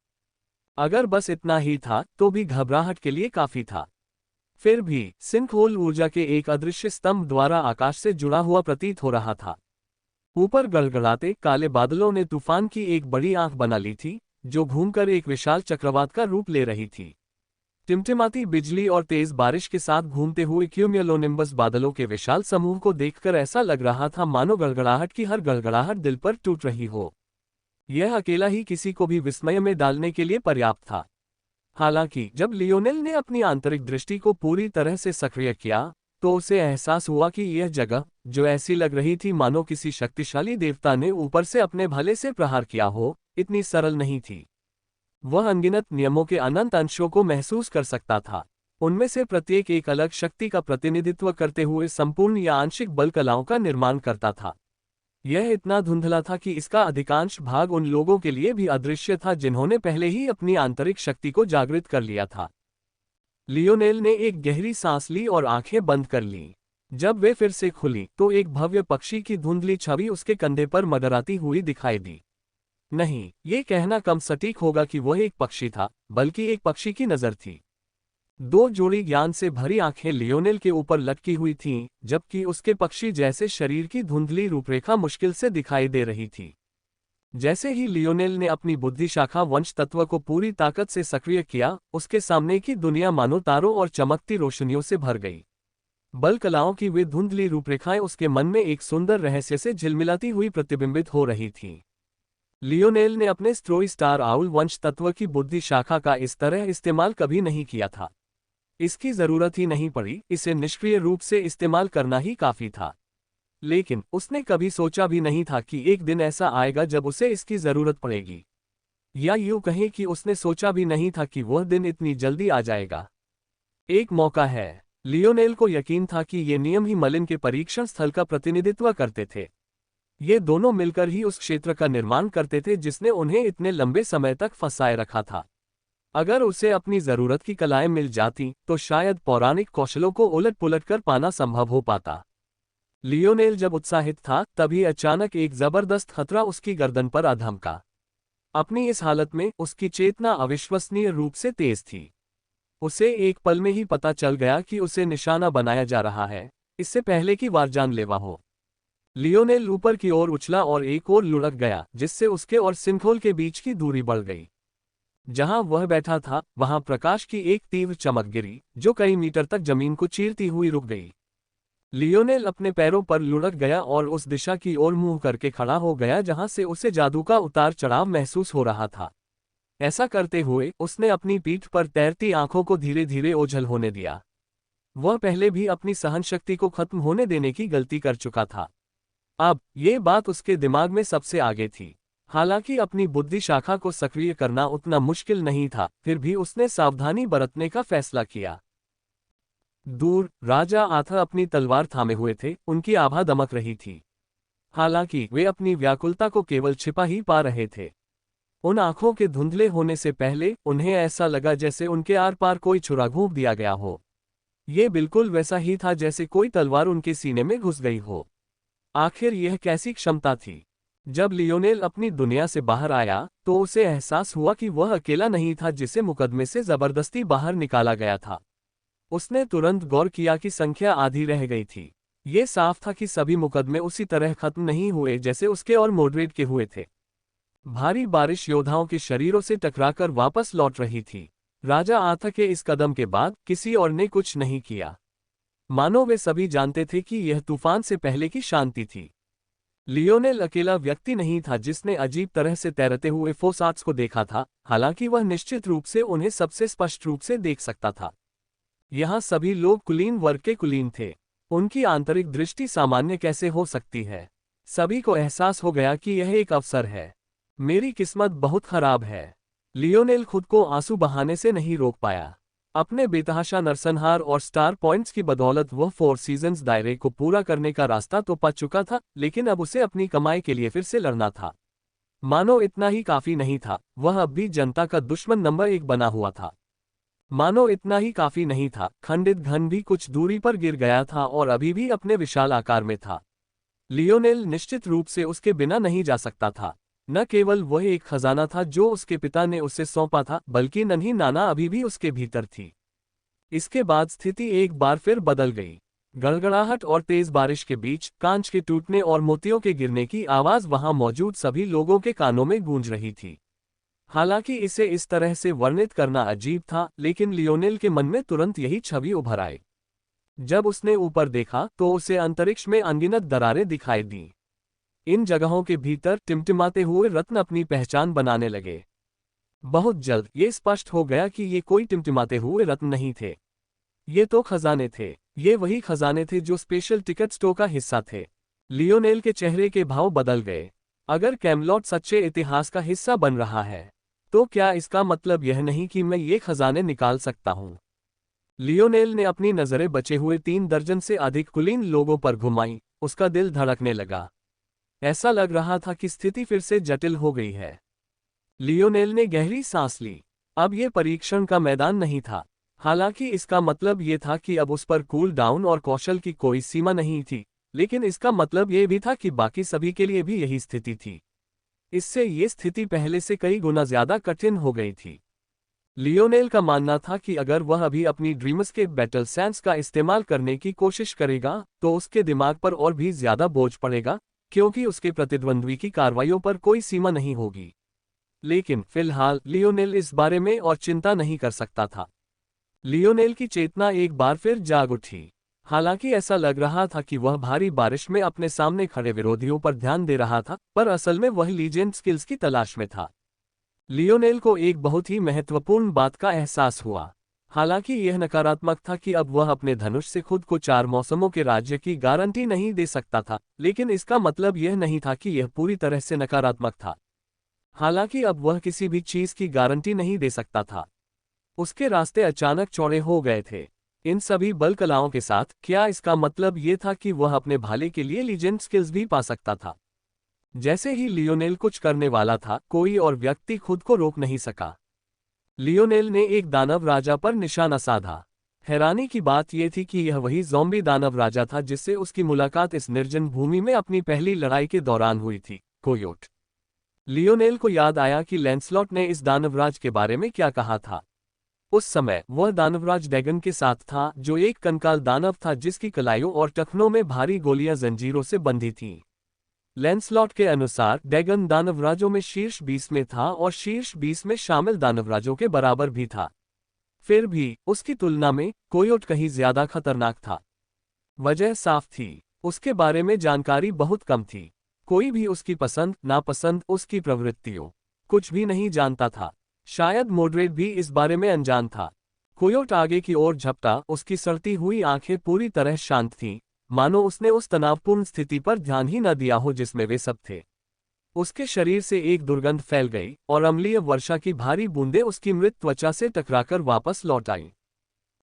अगर बस इतना ही था तो भी घबराहट के लिए काफी था। फिर भी सिंकहोल ऊर्जा के एक अदृश्य स्तंभ द्वारा आकाश से जुड़ा हुआ प्रतीत हो रहा था। ऊपर गड़गड़ाते काले बादलों ने तूफान की एक बड़ी आंख बना ली थी, जो घूमकर एक विशाल चक्रवात का रूप ले रही थी। टिमटिमाती बिजली और तेज बारिश के साथ घूमते हुए क्यूम्यूलोनिम्बस बादलों के विशाल समूह को देखकर ऐसा लग रहा था मानो गड़गड़ाहट की हर गड़गड़ाहट दिल पर टूट रही हो। यह अकेला ही किसी को भी विस्मय में डालने के लिए पर्याप्त था। हालांकि जब लियोनेल ने अपनी आंतरिक दृष्टि को पूरी तरह से सक्रिय किया तो उसे एहसास हुआ कि यह जगह, जो ऐसी लग रही थी मानो किसी शक्तिशाली देवता ने ऊपर से अपने भले से प्रहार किया हो, इतनी सरल नहीं थी। वह अनगिनत नियमों के अनंत अंशों को महसूस कर सकता था। उनमें से प्रत्येक एक अलग शक्ति का प्रतिनिधित्व करते हुए संपूर्ण या आंशिक बल कलाओं का निर्माण करता था। यह इतना धुंधला था कि इसका अधिकांश भाग उन लोगों के लिए भी अदृश्य था जिन्होंने पहले ही अपनी आंतरिक शक्ति को जागृत कर लिया था। लियोनेल ने एक गहरी सांस ली और आंखें बंद कर लीं। जब वे फिर से खुली तो एक भव्य पक्षी की धुंधली छवि उसके कंधे पर मंडराती हुई दिखाई दी। नहीं, ये कहना कम सटीक होगा कि वह एक पक्षी था, बल्कि एक पक्षी की नजर थी। 2 जोड़ी ज्ञान से भरी आंखें लियोनेल के ऊपर लटकी हुई थीं, जबकि उसके पक्षी जैसे शरीर की धुंधली रूपरेखा मुश्किल से दिखाई दे रही थी। जैसे ही लियोनेल ने अपनी बुद्धि शाखा वंश तत्व को पूरी ताकत से सक्रिय किया, उसके सामने की दुनिया मानो तारों और चमकती रोशनियों से भर गई। बल कलाओं की वे धुंधली रूपरेखाएं उसके मन में एक सुंदर रहस्य से झिलमिलाती हुई प्रतिबिंबित हो रही थीं। लियोनेल ने अपने स्ट्रोई स्टार आउल वंश तत्व की बुद्धि शाखा का इस तरह इस्तेमाल कभी नहीं किया था। इसकी जरूरत ही नहीं पड़ी, इसे निष्क्रिय रूप से इस्तेमाल करना ही काफी था। लेकिन उसने कभी सोचा भी नहीं था कि एक दिन ऐसा आएगा जब उसे इसकी जरूरत पड़ेगी। या यूं कहें कि उसने सोचा भी नहीं था कि वह दिन इतनी जल्दी आ जाएगा। एक मौका है। लियोनेल को यकीन था कि ये नियम ही मलिन के परीक्षण स्थल का प्रतिनिधित्व करते थे। ये दोनों मिलकर ही उस क्षेत्र का निर्माण करते थे जिसने उन्हें इतने लंबे समय तक फंसाए रखा था। अगर उसे अपनी जरूरत की कलाएं मिल जाती तो शायद पौराणिक कौशलों को उलट पुलट कर पाना संभव हो पाता। लियोनेल जब उत्साहित था तभी अचानक एक जबरदस्त खतरा उसकी गर्दन पर आ धमका। अपनी इस हालत में उसकी चेतना अविश्वसनीय रूप से तेज थी। उसे एक पल में ही पता चल गया कि उसे निशाना बनाया जा रहा है, इससे पहले कि वार जानलेवा हो। लियोनेल ऊपर की ओर उछला और एक ओर लुढ़क गया, जिससे उसके और सिंखोल के बीच की दूरी बढ़ गई। जहां वह बैठा था वहां प्रकाश की एक तीव्र चमक गिरी, जो कई मीटर तक जमीन को चीरती हुई रुक गई। लियोनेल अपने पैरों पर लुढ़क गया और उस दिशा की ओर मुंह करके खड़ा हो गया जहां से उसे जादू का उतार चढ़ाव महसूस हो रहा था। ऐसा करते हुए उसने अपनी पीठ पर तैरती आंखों को धीरे धीरे ओझल होने दिया। वह पहले भी अपनी सहनशक्ति को खत्म होने देने की गलती कर चुका था। अब ये बात उसके दिमाग में सबसे आगे थी। हालांकि अपनी बुद्धि शाखा को सक्रिय करना उतना मुश्किल नहीं था, फिर भी उसने सावधानी बरतने का फैसला किया। दूर राजा आथा अपनी तलवार थामे हुए थे, उनकी आभा दमक रही थी। हालांकि वे अपनी व्याकुलता को केवल छिपा ही पा रहे थे। उन आंखों के धुंधले होने से पहले उन्हें ऐसा लगा जैसे उनके आर पार कोई छुरा घूंप दिया गया हो। ये बिल्कुल वैसा ही था जैसे कोई तलवार उनके सीने में घुस गई हो। आखिर यह कैसी क्षमता थी? जब लियोनेल अपनी दुनिया से बाहर आया तो उसे एहसास हुआ कि वह अकेला नहीं था जिसे मुकदमे से जबरदस्ती बाहर निकाला गया था। उसने तुरंत गौर किया कि संख्या आधी रह गई थी। ये साफ था कि सभी मुकदमे उसी तरह खत्म नहीं हुए जैसे उसके और मॉडरेट के हुए थे। भारी बारिश योद्धाओं के शरीरों से टकराकर वापस लौट रही थी। राजा आथा के इस कदम के बाद किसी और ने कुछ नहीं किया, मानो वे सभी जानते थे कि यह तूफान से पहले की शांति थी। लियोनेल अकेला व्यक्ति नहीं था जिसने अजीब तरह से तैरते हुए फोसाट्स को देखा था, हालांकि वह निश्चित रूप से उन्हें सबसे स्पष्ट रूप से देख सकता था। यहाँ सभी लोग कुलीन वर्ग के कुलीन थे। उनकी आंतरिक दृष्टि सामान्य कैसे हो सकती है? सभी को एहसास हो गया कि यह एक अवसर है। मेरी किस्मत बहुत खराब है। लियोनेल खुद को आंसू बहाने से नहीं रोक पाया। अपने बेतहाशा नरसंहार और स्टार पॉइंट्स की बदौलत वह 4 सीजन्स दायरे को पूरा करने का रास्ता तो पा चुका था, लेकिन अब उसे अपनी कमाई के लिए फिर से लड़ना था। मानो इतना ही काफी नहीं था, वह अब भी जनता का दुश्मन नंबर 1 बना हुआ था। मानो इतना ही काफी नहीं था, खंडित घन भी कुछ दूरी पर गिर गया था और अभी भी अपने विशाल आकार में था। लियोनेल निश्चित रूप से उसके बिना नहीं जा सकता था। न केवल वह एक खजाना था जो उसके पिता ने उसे सौंपा था, बल्कि नन्ही नाना अभी भी उसके भीतर थी। इसके बाद स्थिति एक बार फिर बदल गई। गड़गड़ाहट और तेज बारिश के बीच कांच के टूटने और मोतियों के गिरने की आवाज वहां मौजूद सभी लोगों के कानों में गूंज रही थी। हालांकि इसे इस तरह से वर्णित करना अजीब था, लेकिन लियोनेल के मन में तुरंत यही छवि उभर आई। जब उसने ऊपर देखा तो उसे अंतरिक्ष में अनगिनत दरारें दिखाई दी। इन जगहों के भीतर टिमटिमाते हुए रत्न अपनी पहचान बनाने लगे। बहुत जल्द ये स्पष्ट हो गया कि ये कोई टिमटिमाते हुए रत्न नहीं थे। ये तो खजाने थे। ये वही खजाने थे जो स्पेशल टिकट स्टोर का हिस्सा थे। लियोनेल के चेहरे के भाव बदल गए। अगर कैमलॉट सच्चे इतिहास का हिस्सा बन रहा है, तो क्या इसका मतलब यह नहीं कि मैं ये खजाने निकाल सकता हूं? लियोनेल ने अपनी नजरें बचे हुए 3 दर्जन से अधिक कुलीन लोगों पर घुमाई। उसका दिल धड़कने लगा। ऐसा लग रहा था कि स्थिति फिर से जटिल हो गई है। लियोनेल ने गहरी सांस ली। अब यह परीक्षण का मैदान नहीं था। हालांकि इसका मतलब यह था कि अब उस पर कूल डाउन और कौशल की कोई सीमा नहीं थी, लेकिन इसका मतलब यह भी था कि बाकी सभी के लिए भी यही स्थिति थी। इससे ये स्थिति पहले से कई गुना ज्यादा कठिन हो गई थी। लियोनेल का मानना था कि अगर वह अभी अपनी ड्रीमस्केप बैटल सेंस का इस्तेमाल करने की कोशिश करेगा तो उसके दिमाग पर और भी ज्यादा बोझ पड़ेगा, क्योंकि उसके प्रतिद्वंद्वी की कार्रवाइयों पर कोई सीमा नहीं होगी। लेकिन फिलहाल लियोनेल इस बारे में और चिंता नहीं कर सकता था। लियोनेल की चेतना एक बार फिर जाग उठी। हालांकि ऐसा लग रहा था कि वह भारी बारिश में अपने सामने खड़े विरोधियों पर ध्यान दे रहा था, पर असल में वह लीजेंड स्किल्स की तलाश में था। लियोनेल को एक बहुत ही महत्वपूर्ण बात का एहसास हुआ। हालांकि यह नकारात्मक था कि अब वह अपने धनुष से खुद को 4 मौसमों के राज्य की गारंटी नहीं दे सकता था, लेकिन इसका मतलब यह नहीं था कि यह पूरी तरह से नकारात्मक था। हालांकि अब वह किसी भी चीज की गारंटी नहीं दे सकता था। उसके रास्ते अचानक चौड़े हो गए थे। इन सभी बल कलाओं के साथ क्या इसका मतलब यह था कि वह अपने भाले के लिए लीजेंड स्किल्स भी पा सकता था? जैसे ही लियोनेल कुछ करने वाला था, कोई और व्यक्ति खुद को रोक नहीं सका। लियोनेल ने एक दानव राजा पर निशाना साधा। हैरानी की बात यह थी कि यह वही ज़ॉम्बी दानव राजा था जिससे उसकी मुलाकात इस निर्जन भूमि में अपनी पहली लड़ाई के दौरान हुई थी, कोयोट। लियोनेल को याद आया कि लैंसलॉट ने इस दानवराज के बारे में क्या कहा था। उस समय वह दानवराज डैगन के साथ था, जो एक कंकाल दानव था जिसकी कलाइयों और टखनों में भारी गोलियां जंजीरों से बंधी थीं। लैंसलॉट के अनुसार डैगन दानवराजों में शीर्ष 20 में था और शीर्ष 20 में शामिल दानवराजों के बराबर भी था। फिर भी उसकी तुलना में कोयोट कहीं ज्यादा खतरनाक था। वजह साफ थी, उसके बारे में जानकारी बहुत कम थी। कोई भी उसकी पसंद नापसंद, उसकी प्रवृत्तियों कुछ भी नहीं जानता था। शायद मोड्रेड भी इस बारे में अनजान था। कोयोट आगे की ओर झपटा, उसकी सड़ती हुई आंखें पूरी तरह शांत थीं, मानो उसने उस तनावपूर्ण स्थिति पर ध्यान ही न दिया हो जिसमें वे सब थे। उसके शरीर से एक दुर्गंध फैल गई और अम्लीय वर्षा की भारी बूंदें उसकी मृत त्वचा से टकराकर वापस लौट आईं।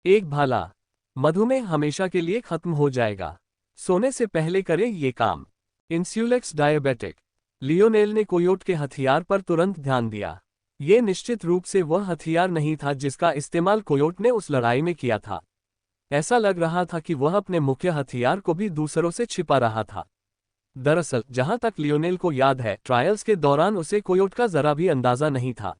एक भाला। मधुमेह हमेशा के लिए खत्म हो जाएगा। सोने से पहले करें ये काम। इंस्यूलेक्स डायबिटिक। लियोनेल ने कोयोट के हथियार पर तुरंत ध्यान दिया। ये निश्चित रूप से वह हथियार नहीं था जिसका इस्तेमाल कोयोट ने उस लड़ाई में किया था। ऐसा लग रहा था कि वह अपने मुख्य हथियार को भी दूसरों से छिपा रहा था। दरअसल जहां तक लियोनेल को याद है, ट्रायल्स के दौरान उसे कोयोट का जरा भी अंदाजा नहीं था।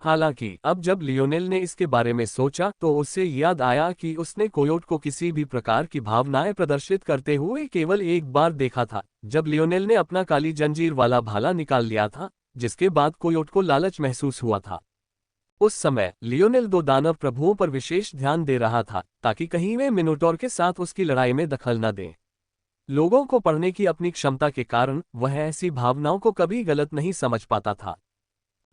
हालांकि अब जब लियोनेल ने इसके बारे में सोचा तो उससे याद आया कि उसने कोयोट को किसी भी प्रकार की भावनाएं प्रदर्शित करते हुए केवल एक बार देखा था, जब लियोनेल ने अपना काली जंजीर वाला भाला निकाल लिया था, जिसके बाद कोयोट को लालच महसूस हुआ था। उस समय लियोनेल दो दानव प्रभुओं पर विशेष ध्यान दे रहा था, ताकि कहीं वे मिनोटोर के साथ उसकी लड़ाई में दखल न दें। लोगों को पढ़ने की अपनी क्षमता के कारण वह ऐसी भावनाओं को कभी गलत नहीं समझ पाता था।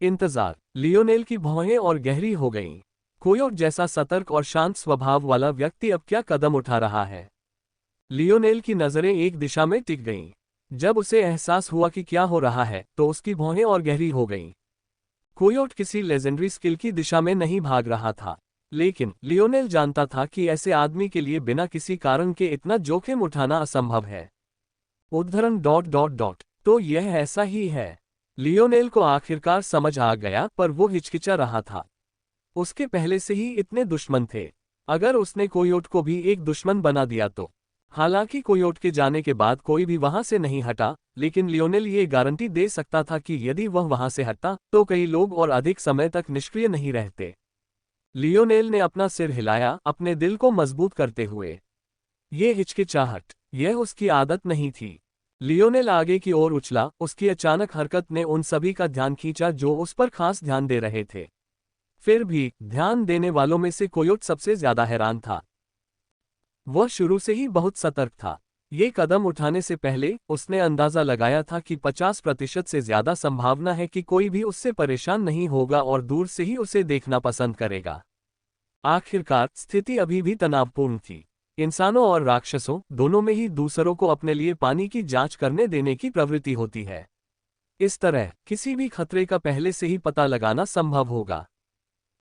इंतजार। लियोनेल की भौहें और गहरी हो गईं। कोयोट जैसा सतर्क और शांत स्वभाव वाला व्यक्ति अब क्या कदम उठा रहा है? लियोनेल की नजरें एक दिशा में टिक गईं। जब उसे एहसास हुआ कि क्या हो रहा है, तो उसकी भौहें और गहरी हो गईं। कोयोट किसी लेजेंडरी स्किल की दिशा में नहीं भाग रहा था, लेकिन लियोनेल जानता था कि ऐसे आदमी के लिए बिना किसी कारण के इतना जोखिम उठाना असंभव है। उद्धरण तो यह ऐसा ही है। लियोनेल को आखिरकार समझ आ गया, पर वो हिचकिचा रहा था। उसके पहले से ही इतने दुश्मन थे। अगर उसने कोयोट को भी एक दुश्मन बना दिया तो। हालांकि कोयोट के जाने के बाद कोई भी वहां से नहीं हटा, लेकिन लियोनेल ये गारंटी दे सकता था कि यदि वह वहां से हटता तो कई लोग और अधिक समय तक निष्क्रिय नहीं रहते। लियोनेल ने अपना सिर हिलाया, अपने दिल को मजबूत करते हुए। ये हिचकिचाहट, यह उसकी आदत नहीं थी। लियोनेल आगे की ओर उछला। उसकी अचानक हरकत ने उन सभी का ध्यान खींचा जो उस पर खास ध्यान दे रहे थे। फिर भी ध्यान देने वालों में से कोयोट सबसे ज्यादा हैरान था। वह शुरू से ही बहुत सतर्क था। ये कदम उठाने से पहले उसने अंदाजा लगाया था कि 50% से ज्यादा संभावना है कि कोई भी उससे परेशान नहीं होगा और दूर से ही उसे देखना पसंद करेगा। आखिरकार स्थिति अभी भी तनावपूर्ण थी। इंसानों और राक्षसों दोनों में ही दूसरों को अपने लिए पानी की जांच करने देने की प्रवृत्ति होती है। इस तरह किसी भी खतरे का पहले से ही पता लगाना संभव होगा।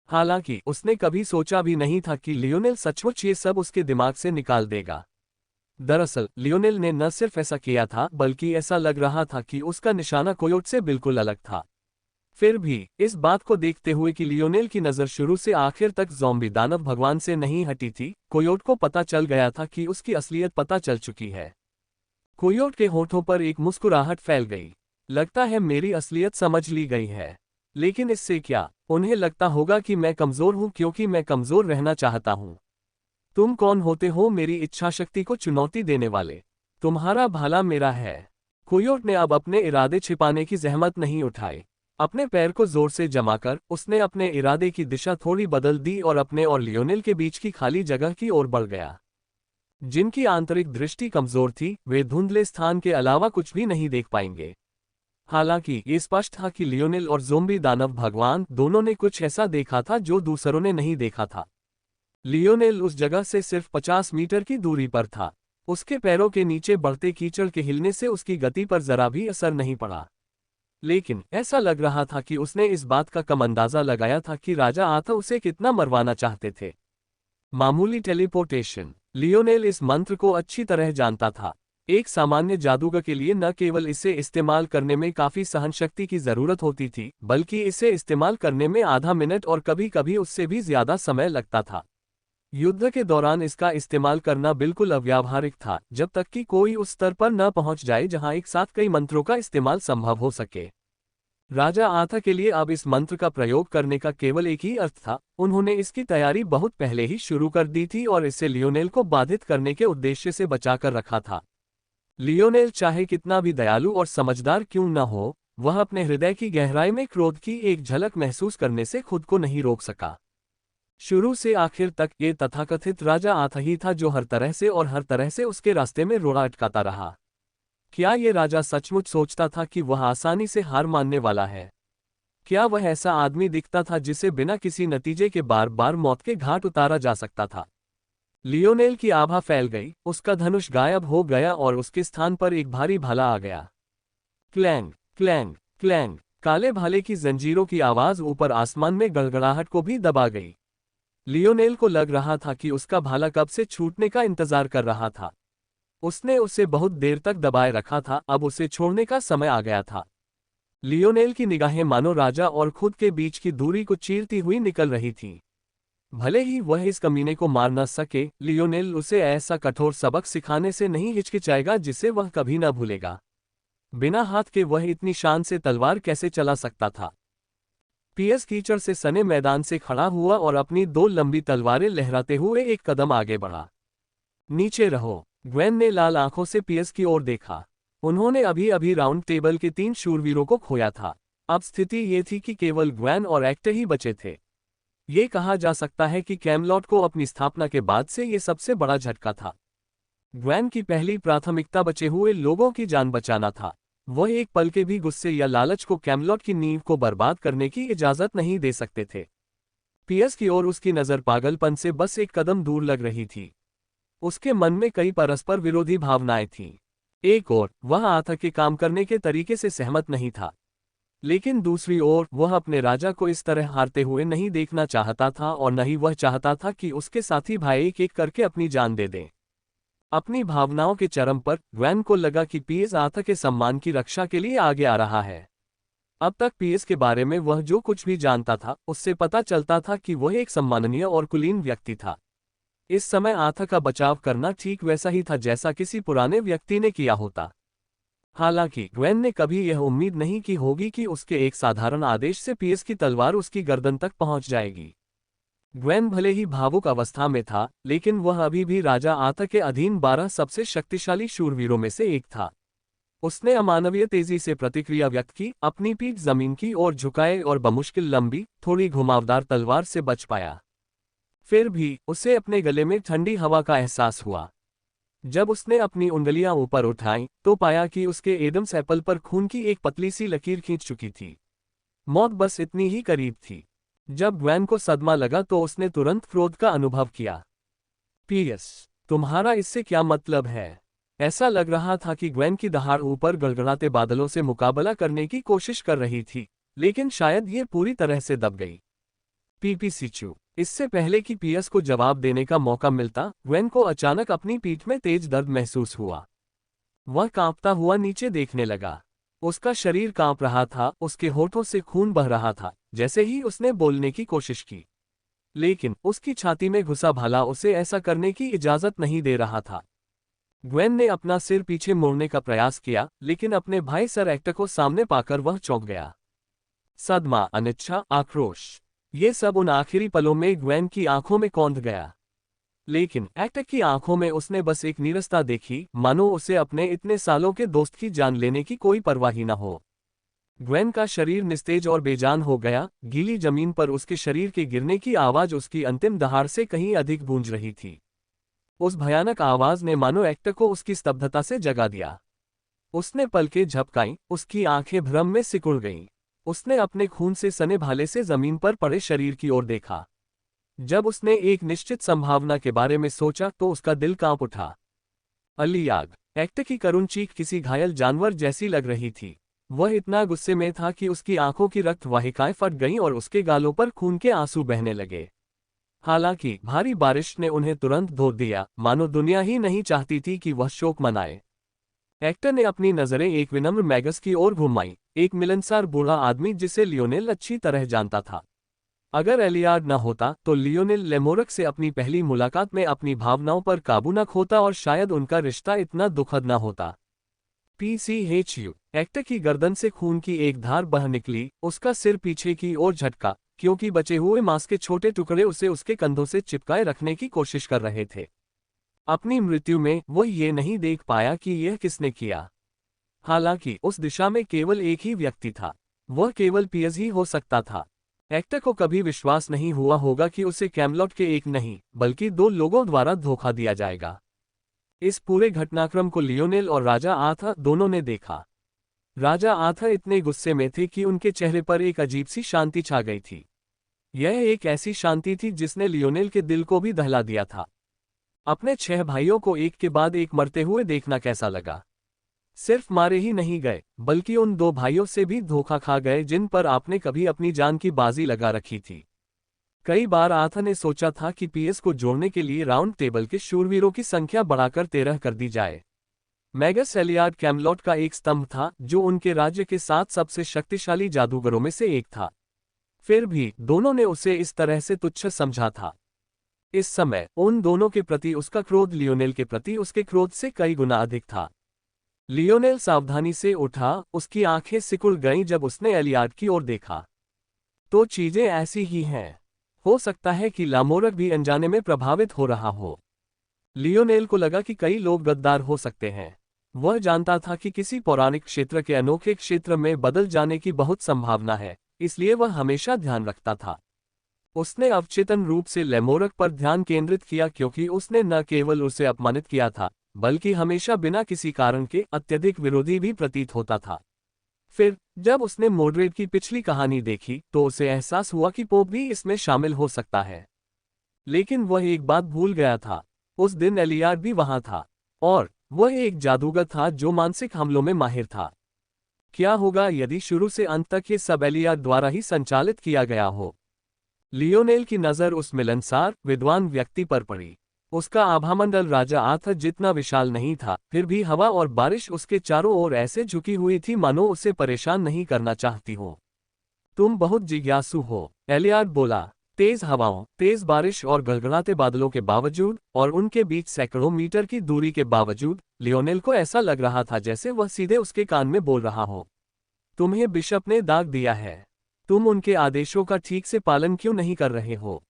हालांकि उसने कभी सोचा भी नहीं था कि लियोनेल सचमुच ये सब उसके दिमाग से निकाल देगा। दरअसल लियोनेल ने न सिर्फ ऐसा किया था, बल्कि ऐसा लग रहा था कि उसका निशाना कोयोट से बिल्कुल अलग था। फिर भी इस बात को देखते हुए कि लियोनेल की नज़र शुरू से आखिर तक ज़ॉम्बी दानव भगवान से नहीं हटी थी, कोयोट को पता चल गया था कि उसकी असलियत पता चल चुकी है। कोयोट के होठों पर एक मुस्कुराहट फैल गई। लगता है मेरी असलियत समझ ली गई है। लेकिन इससे क्या? उन्हें लगता होगा कि मैं कमज़ोर हूं क्योंकि मैं कमज़ोर रहना चाहता हूं। तुम कौन होते हो मेरी इच्छाशक्ति को चुनौती देने वाले? तुम्हारा भला मेरा है। कोयोट ने अब अपने इरादे छिपाने की जहमत नहीं उठाई। अपने पैर को जोर से जमाकर उसने अपने इरादे की दिशा थोड़ी बदल दी और अपने और लियोनेल के बीच की खाली जगह की ओर बढ़ गया। जिनकी आंतरिक दृष्टि कमजोर थी, वे धुंधले स्थान के अलावा कुछ भी नहीं देख पाएंगे। हालांकि ये स्पष्ट था कि लियोनेल और ज़ोंबी दानव भगवान दोनों ने कुछ ऐसा देखा था जो दूसरों ने नहीं देखा था। लियोनेल उस जगह से सिर्फ 50 मीटर की दूरी पर था। उसके पैरों के नीचे बढ़ते कीचड़ के हिलने से उसकी गति पर जरा भी असर नहीं पड़ा। लेकिन ऐसा लग रहा था कि उसने इस बात का कम अंदाजा लगाया था कि राजा आथा उसे कितना मरवाना चाहते थे। मामूली टेलीपोर्टेशन। लियोनेल इस मंत्र को अच्छी तरह जानता था। एक सामान्य जादूगर के लिए न केवल इसे इस्तेमाल करने में काफी सहनशक्ति की जरूरत होती थी, बल्कि इसे इस्तेमाल करने में आधा मिनट और कभी-कभी उससे भी ज्यादा समय लगता था। युद्ध के दौरान इसका इस्तेमाल करना बिल्कुल अव्यावहारिक था, जब तक कि कोई उस स्तर पर न पहुंच जाए जहां एक साथ कई मंत्रों का इस्तेमाल संभव हो सके। राजा आथा के लिए अब इस मंत्र का प्रयोग करने का केवल एक ही अर्थ था, उन्होंने इसकी तैयारी बहुत पहले ही शुरू कर दी थी और इसे लियोनेल को बाधित करने के उद्देश्य से बचाकर रखा था। लियोनेल चाहे कितना भी दयालु और समझदार क्यों न हो, वह अपने हृदय की गहराई में क्रोध की एक झलक महसूस करने से खुद को नहीं रोक सका। शुरू से आखिर तक ये तथाकथित राजा आथा ही था जो हर तरह से और हर तरह से उसके रास्ते में रोड़ा अटकाता रहा। क्या ये राजा सचमुच सोचता था कि वह आसानी से हार मानने वाला है? क्या वह ऐसा आदमी दिखता था जिसे बिना किसी नतीजे के बार बार मौत के घाट उतारा जा सकता था? लियोनेल की आभा फैल गई, उसका धनुष गायब हो गया और उसके स्थान पर एक भारी भाला आ गया। क्लैंग क्लैंग क्लैंग, काले भाले की जंजीरों की आवाज ऊपर आसमान में गड़गड़ाहट को भी दबा गई। लियोनेल को लग रहा था कि उसका भाला कब से छूटने का इंतजार कर रहा था। उसने उसे बहुत देर तक दबाए रखा था, अब उसे छोड़ने का समय आ गया था। लियोनेल की निगाहें मानो राजा और खुद के बीच की दूरी को चीरती हुई निकल रही थी। भले ही वह इस कमीने को मार न सके, लियोनेल उसे ऐसा कठोर सबक सिखाने से नहीं हिचकिचाएगा जिसे वह कभी न भूलेगा। बिना हाथ के वह इतनी शान से तलवार कैसे चला सकता था? पियर्स कीचड़ से सने मैदान से खड़ा हुआ और अपनी दो लंबी तलवारें लहराते हुए एक कदम आगे बढ़ा। नीचे रहो। ग्वेन ने लाल आंखों से पियर्स की ओर देखा। उन्होंने अभी अभी राउंड टेबल के 3 शूरवीरों को खोया था। अब स्थिति ये थी कि केवल ग्वेन और एक्टर ही बचे थे। ये कहा जा सकता है कि कैमलॉट को अपनी स्थापना के बाद से ये सबसे बड़ा झटका था। ग्वेन की पहली प्राथमिकता बचे हुए लोगों की जान बचाना था। वह एक पल के भी गुस्से या लालच को कैमलॉट की नींव को बर्बाद करने की इजाजत नहीं दे सकते थे। पियर्स की ओर उसकी नज़र पागलपन से बस एक कदम दूर लग रही थी। उसके मन में कई परस्पर विरोधी भावनाएं थीं। एक ओर वह आथा के काम करने के तरीके से सहमत नहीं था, लेकिन दूसरी ओर वह अपने राजा को इस तरह हारते हुए नहीं देखना चाहता था और न ही वह चाहता था कि उसके साथी भाई एक एक करके अपनी जान दे दें। अपनी भावनाओं के चरम पर ग्वेन को लगा कि पियर्स आथा के सम्मान की रक्षा के लिए आगे आ रहा है। अब तक पियर्स के बारे में वह जो कुछ भी जानता था, उससे पता चलता था कि वह एक सम्माननीय और कुलीन व्यक्ति था। इस समय आथा का बचाव करना ठीक वैसा ही था जैसा किसी पुराने व्यक्ति ने किया होता। हालांकि ग्वेन ने कभी यह उम्मीद नहीं की होगी कि उसके एक साधारण आदेश से पियर्स की तलवार उसकी गर्दन तक पहुंच जाएगी। ग्वेन भले ही भावुक अवस्था में था, लेकिन वह अभी भी राजा आथा के अधीन 12 सबसे शक्तिशाली शूरवीरों में से एक था। उसने अमानवीय तेजी से प्रतिक्रिया व्यक्त की, अपनी पीठ जमीन की ओर झुकाए और बमुश्किल लंबी, थोड़ी घुमावदार तलवार से बच पाया। फिर भी उसे अपने गले में ठंडी हवा का एहसास हुआ। जब उसने अपनी उंगलियां ऊपर उठाईं, तो पाया कि उसके एडम्स एप्पल पर खून की एक पतली सी लकीर खींच चुकी थी। मौत बस इतनी ही करीब थी। जब ग्वेन को सदमा लगा तो उसने तुरंत क्रोध का अनुभव किया। पियर्स, तुम्हारा इससे क्या मतलब है? ऐसा लग रहा था कि ग्वेन की दहाड़ ऊपर गड़गड़ाते बादलों से मुकाबला करने की कोशिश कर रही थी, लेकिन शायद ये पूरी तरह से दब गई। पीपी सिचू। इससे पहले कि पियर्स को जवाब देने का मौका मिलता, ग्वेन को अचानक अपनी पीठ में तेज दर्द महसूस हुआ। वह कांपता हुआ नीचे देखने लगा। उसका शरीर कांप रहा था, उसके होठों से खून बह रहा था जैसे ही उसने बोलने की कोशिश की, लेकिन उसकी छाती में घुसा भाला उसे ऐसा करने की इजाजत नहीं दे रहा था। ग्वेन ने अपना सिर पीछे मोड़ने का प्रयास किया, लेकिन अपने भाई सर एक्टर को सामने पाकर वह चौंक गया। सदमा, अनिच्छा, आक्रोश, ये सब उन आखिरी पलों में ग्वेन की आंखों में कौंध गया। लेकिन एक्टर की आंखों में उसने बस एक नीरसता देखी, मानो उसे अपने इतने सालों के दोस्त की जान लेने की कोई परवाह ही न हो। ग्वेन का शरीर निस्तेज और बेजान हो गया। गीली जमीन पर उसके शरीर के गिरने की आवाज उसकी अंतिम दहाड़ से कहीं अधिक गूंज रही थी। उस भयानक आवाज ने मानो एक्टर को उसकी स्तब्धता से जगा दिया। उसने पलकें झपकाईं, उसकी आंखें भ्रम में सिकुड़ गईं। उसने अपने खून से सने भाले से जमीन पर पड़े शरीर की ओर देखा। जब उसने एक निश्चित संभावना के बारे में सोचा तो उसका दिल कांप उठा। अलियाग। एक्टर की करुण चीख किसी घायल जानवर जैसी लग रही थी। वह इतना गुस्से में था कि उसकी आंखों की रक्त वाहिकाएं फट गईं और उसके गालों पर खून के आंसू बहने लगे। हालांकि भारी बारिश ने उन्हें तुरंत धो दिया, मानो दुनिया ही नहीं चाहती थी कि वह शोक मनाए। एक्टर ने अपनी नजरें एक विनम्र मैगस की ओर घुमाईं, एक मिलनसार बूढ़ा आदमी जिसे लियोनेल अच्छी तरह जानता था। अगर एलियाड न होता तो लियोनेल लेमोरक से अपनी पहली मुलाकात में अपनी भावनाओं पर काबू न खोता और शायद उनका रिश्ता इतना दुखद न होता। PCHU एक्टर की गर्दन से खून की एक धार बह निकली, उसका सिर पीछे की ओर झटका, क्योंकि बचे हुए मांस के छोटे टुकड़े उसे उसके कंधों से चिपकाए रखने की कोशिश कर रहे थे। अपनी मृत्यु में वह ये नहीं देख पाया कि यह किसने किया। हालांकि उस दिशा में केवल एक ही व्यक्ति था, वह केवल पियर्स ही हो सकता था। एक्टर को कभी विश्वास नहीं हुआ होगा कि उसे कैमलॉट के एक नहीं बल्कि 2 लोगों द्वारा धोखा दिया जाएगा। इस पूरे घटनाक्रम को लियोनेल और राजा आर्थर दोनों ने देखा। राजा आर्थर इतने गुस्से में थे कि उनके चेहरे पर एक अजीब सी शांति छा गई थी। यह एक ऐसी शांति थी जिसने लियोनेल के दिल को भी दहला दिया था। अपने 6 भाइयों को एक के बाद एक मरते हुए देखना कैसा लगा। सिर्फ मारे ही नहीं गए, बल्कि उन 2 भाइयों से भी धोखा खा गए जिन पर आपने कभी अपनी जान की बाजी लगा रखी थी। कई बार आर्थर ने सोचा था कि पीएस को जोड़ने के लिए राउंड टेबल के शूरवीरों की संख्या बढ़ाकर 13 कर दी जाए। मैगस एलियाड कैमलॉट का एक स्तंभ था जो उनके राज्य के 7 सबसे शक्तिशाली जादूगरों में से एक था। फिर भी दोनों ने उसे इस तरह से तुच्छ समझा था। इस समय उन दोनों के प्रति उसका क्रोध लियोनेल के प्रति उसके क्रोध से कई गुना अधिक था। लियोनेल सावधानी से उठा, उसकी आंखें सिकुड़ गईं जब उसने एलियाड की ओर देखा। तो चीजें ऐसी ही हैं। हो सकता है कि लामोरक भी अनजाने में प्रभावित हो रहा हो। लियोनेल को लगा कि कई लोग गद्दार हो सकते हैं। वह जानता था कि किसी पौराणिक क्षेत्र के अनोखे क्षेत्र में बदल जाने की बहुत संभावना है, इसलिए वह हमेशा ध्यान रखता था। उसने अवचेतन रूप से लैमोरक पर ध्यान केंद्रित किया क्योंकि उसने न केवल उसे अपमानित किया था, बल्कि हमेशा बिना किसी कारण के अत्यधिक विरोधी भी प्रतीत होता था। फिर जब उसने मोड्रेड की पिछली कहानी देखी तो उसे एहसास हुआ कि पोप भी इसमें शामिल हो सकता है। लेकिन वह एक बात भूल गया था, उस दिन एलियाड भी वहां था, और वह एक जादूगर था जो मानसिक हमलों में माहिर था। क्या होगा यदि शुरू से अंत तक ये सब एलियाड द्वारा ही संचालित किया गया हो? लियोनेल की नज़र उस मिलनसार विद्वान व्यक्ति पर पड़ी। उसका आभामंडल राजा आर्थर जितना विशाल नहीं था, फिर भी हवा और बारिश उसके चारों ओर ऐसे झुकी हुई थी मानो उसे परेशान नहीं करना चाहती हो। तुम बहुत जिज्ञासु हो, एलियाड बोला। तेज हवाओं, तेज बारिश और गड़गड़ाते बादलों के बावजूद और उनके बीच सैकड़ों मीटर की दूरी के बावजूद लियोनेल को ऐसा लग रहा था जैसे वह सीधे उसके कान में बोल रहा हो। तुम्हें बिशप ने दाग दिया है, तुम उनके आदेशों का ठीक से पालन क्यों नहीं कर रहे हो?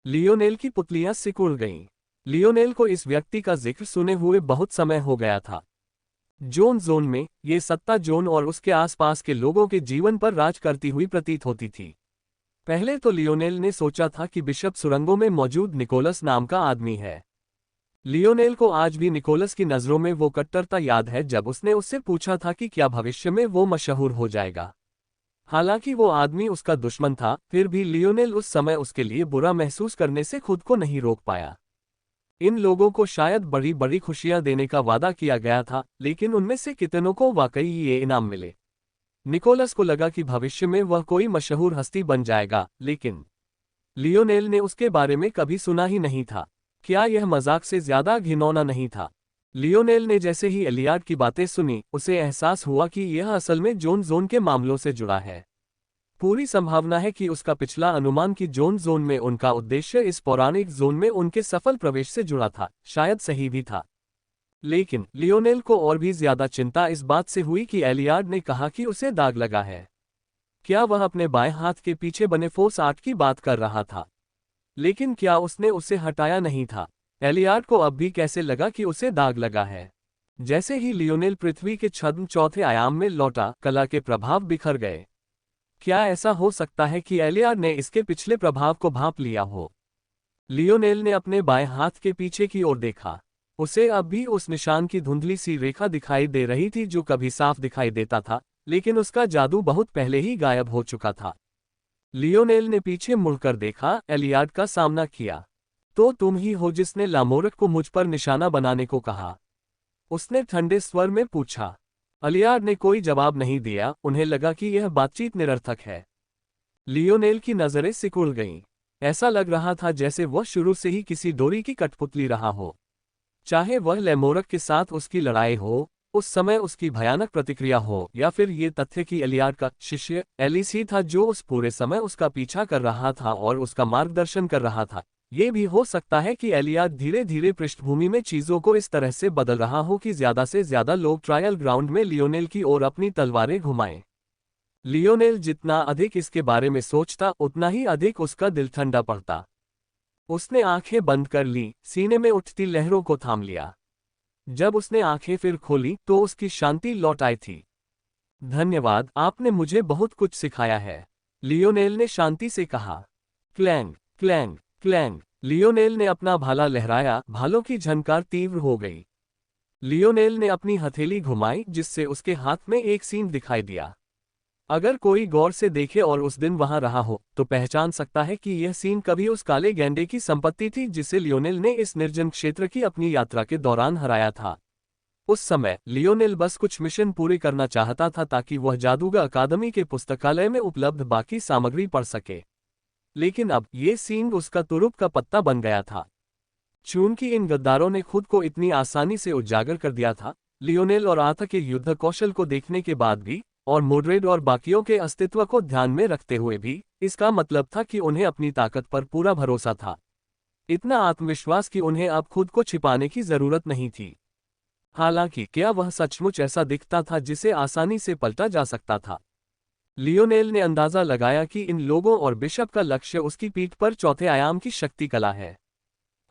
लियोनेल की पुतलियां सिकुड़ गईं। लियोनेल को इस व्यक्ति का जिक्र सुने हुए बहुत समय हो गया था। जोन जोन में ये सत्ता जोन और उसके आसपास के लोगों के जीवन पर राज करती हुई प्रतीत होती थी। पहले तो लियोनेल ने सोचा था कि बिशप सुरंगों में मौजूद निकोलस नाम का आदमी है। लियोनेल को आज भी निकोलस की नज़रों में वो कट्टरता याद है जब उसने उससे पूछा था कि क्या भविष्य में वो मशहूर हो जाएगा। हालांकि वो आदमी उसका दुश्मन था, फिर भी लियोनेल उस समय उसके लिए बुरा महसूस करने से खुद को नहीं रोक पाया। इन लोगों को शायद बड़ी बड़ी खुशियां देने का वादा किया गया था, लेकिन उनमें से कितनों को वाकई ये इनाम मिले? निकोलस को लगा कि भविष्य में वह कोई मशहूर हस्ती बन जाएगा, लेकिन लियोनेल ने उसके बारे में कभी सुना ही नहीं था। क्या यह मजाक से ज्यादा घिनौना नहीं था? लियोनेल ने जैसे ही एलियाड की बातें सुनी, उसे एहसास हुआ कि यह असल में जोन जोन के मामलों से जुड़ा है। पूरी संभावना है कि उसका पिछला अनुमान कि जोन जोन में उनका उद्देश्य इस पौराणिक जोन में उनके सफल प्रवेश से जुड़ा था, शायद सही भी था। लेकिन लियोनेल को और भी ज्यादा चिंता इस बात से हुई कि एलियाड ने कहा कि उसे दाग लगा है। क्या वह अपने बाएं हाथ के पीछे बने फोर्स 8 की बात कर रहा था? लेकिन क्या उसने उसे हटाया नहीं था? एलियाड को अब भी कैसे लगा कि उसे दाग लगा है? जैसे ही लियोनेल पृथ्वी के छद्म चौथे आयाम में लौटा, कला के प्रभाव बिखर गए। क्या ऐसा हो सकता है कि एलियाड ने इसके पिछले प्रभाव को भांप लिया हो? लियोनेल ने अपने बाएं हाथ के पीछे की ओर देखा। उसे अब भी उस निशान की धुंधली सी रेखा दिखाई दे रही थी जो कभी साफ दिखाई देता था, लेकिन उसका जादू बहुत पहले ही गायब हो चुका था। लियोनेल ने पीछे मुड़कर देखा, एलियाड का सामना किया। तो तुम ही हो जिसने लामोरक को मुझ पर निशाना बनाने को कहा? उसने ठंडे स्वर में पूछा। एलियाड ने कोई जवाब नहीं दिया, उन्हें लगा कि यह बातचीत निरर्थक है। लियोनेल की नजरें सिकुड़ गईं। ऐसा लग रहा था जैसे वह शुरू से ही किसी डोरी की कठपुतली रहा हो। चाहे वह लैमोरक के साथ उसकी लड़ाई हो, उस समय उसकी भयानक प्रतिक्रिया हो, या फिर ये तथ्य कि एलियाड का शिष्य एलिसी था जो उस पूरे समय उसका पीछा कर रहा था और उसका मार्गदर्शन कर रहा था, ये भी हो सकता है कि एलियाड धीरे धीरे पृष्ठभूमि में चीजों को इस तरह से बदल रहा हो कि ज्यादा से ज्यादा लोग ट्रायल ग्राउंड में लियोनेल की ओर अपनी तलवारें घुमाएं। लियोनेल जितना अधिक इसके बारे में सोचता उतना ही अधिक उसका दिल ठंडा पड़ता। उसने आंखें बंद कर ली, सीने में उठती लहरों को थाम लिया। जब उसने आंखें फिर खोली तो उसकी शांति लौट आई थी। धन्यवाद, आपने मुझे बहुत कुछ सिखाया है, लियोनेल ने शांति से कहा। क्लैंग क्लैंग क्लैंग, लियोनेल ने अपना भाला लहराया, भालों की झनकार तीव्र हो गई। लियोनेल ने अपनी हथेली घुमाई जिससे उसके हाथ में एक सीन दिखाई दिया। अगर कोई गौर से देखे और उस दिन वहां रहा हो तो पहचान सकता है कि यह सीन कभी उस काले गैंडे की संपत्ति थी जिसे लियोनेल ने इस निर्जन क्षेत्र की अपनी यात्रा के दौरान हराया था। उस समय लियोनेल बस कुछ मिशन पूरे करना चाहता था ताकि वह जादूगर अकादमी के पुस्तकालय में उपलब्ध बाकी सामग्री पढ़ सके। लेकिन अब ये सीन उसका तुरुप का पत्ता बन गया था। चूंकि इन गद्दारों ने खुद को इतनी आसानी से उजागर कर दिया था, लियोनेल और आर्थर के युद्ध कौशल को देखने के बाद भी और मोड्रेड और बाकियों के अस्तित्व को ध्यान में रखते हुए भी, इसका मतलब था कि उन्हें अपनी ताकत पर पूरा भरोसा था। इतना आत्मविश्वास कि उन्हें अब खुद को छिपाने की जरूरत नहीं थी। हालांकि क्या वह सचमुच ऐसा दिखता था जिसे आसानी से पलटा जा सकता था? लियोनेल ने अंदाजा लगाया कि इन लोगों और बिशप का लक्ष्य उसकी पीठ पर चौथे आयाम की शक्ति कला है।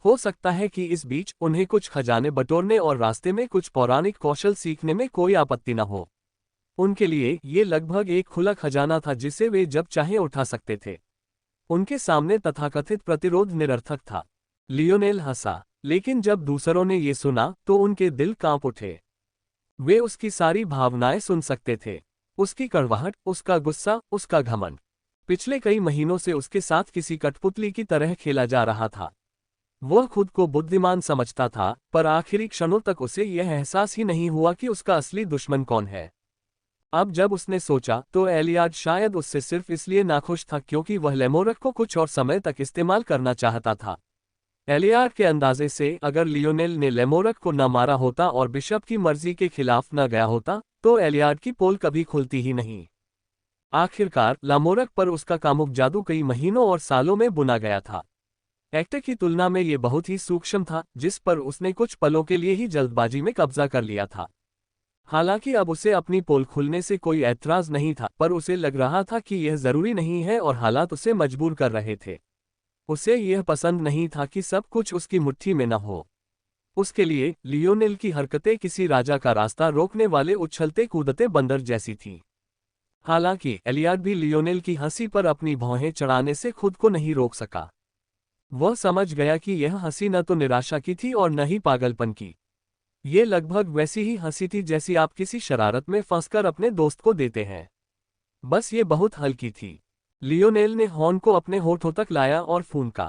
हो सकता है कि इस बीच उन्हें कुछ खजाने बटोरने और रास्ते में कुछ पौराणिक कौशल सीखने में कोई आपत्ति न हो। उनके लिए ये लगभग एक खुला खजाना था जिसे वे जब चाहे उठा सकते थे। उनके सामने तथाकथित प्रतिरोध निरर्थक था। लियोनेल हंसा, लेकिन जब दूसरों ने ये सुना तो उनके दिल कांप उठे। वे उसकी सारी भावनाएं सुन सकते थे, उसकी कड़वाहट, उसका गुस्सा, उसका घमंड। पिछले कई महीनों से उसके साथ किसी कठपुतली की तरह खेला जा रहा था। वह खुद को बुद्धिमान समझता था, पर आखिरी क्षणों तक उसे यह एहसास ही नहीं हुआ कि उसका असली दुश्मन कौन है। अब जब उसने सोचा तो एलियाड शायद उससे सिर्फ इसलिए नाखुश था क्योंकि वह लेमोरक को कुछ और समय तक इस्तेमाल करना चाहता था। एलियाड के अंदाजे से अगर लियोनेल ने लेमोरक को न मारा होता और बिशप की मर्जी के खिलाफ न गया होता तो एलियाड की पोल कभी खुलती ही नहीं। आखिरकार लामोरक पर उसका कामुक जादू कई महीनों और सालों में बुना गया था। एक्टर की तुलना में ये बहुत ही सूक्ष्म था, जिस पर उसने कुछ पलों के लिए ही जल्दबाजी में कब्जा कर लिया था। हालांकि अब उसे अपनी पोल खुलने से कोई ऐतराज नहीं था, पर उसे लग रहा था कि यह जरूरी नहीं है और हालात उसे मजबूर कर रहे थे। उसे यह पसंद नहीं था कि सब कुछ उसकी मुट्ठी में न हो। उसके लिए लियोनेल की हरकतें किसी राजा का रास्ता रोकने वाले उछलते कूदते बंदर जैसी थीं। हालांकि एलियाड भी लियोनेल की हंसी पर अपनी भौहें चढ़ाने से खुद को नहीं रोक सका। वह समझ गया कि यह हंसी न तो निराशा की थी और न ही पागलपन की। ये लगभग वैसी ही हंसी थी जैसी आप किसी शरारत में फंसकर अपने दोस्त को देते हैं। बस ये बहुत हल्की थी। लियोनेल ने हॉर्न को अपने होठों तक लाया और फूंका।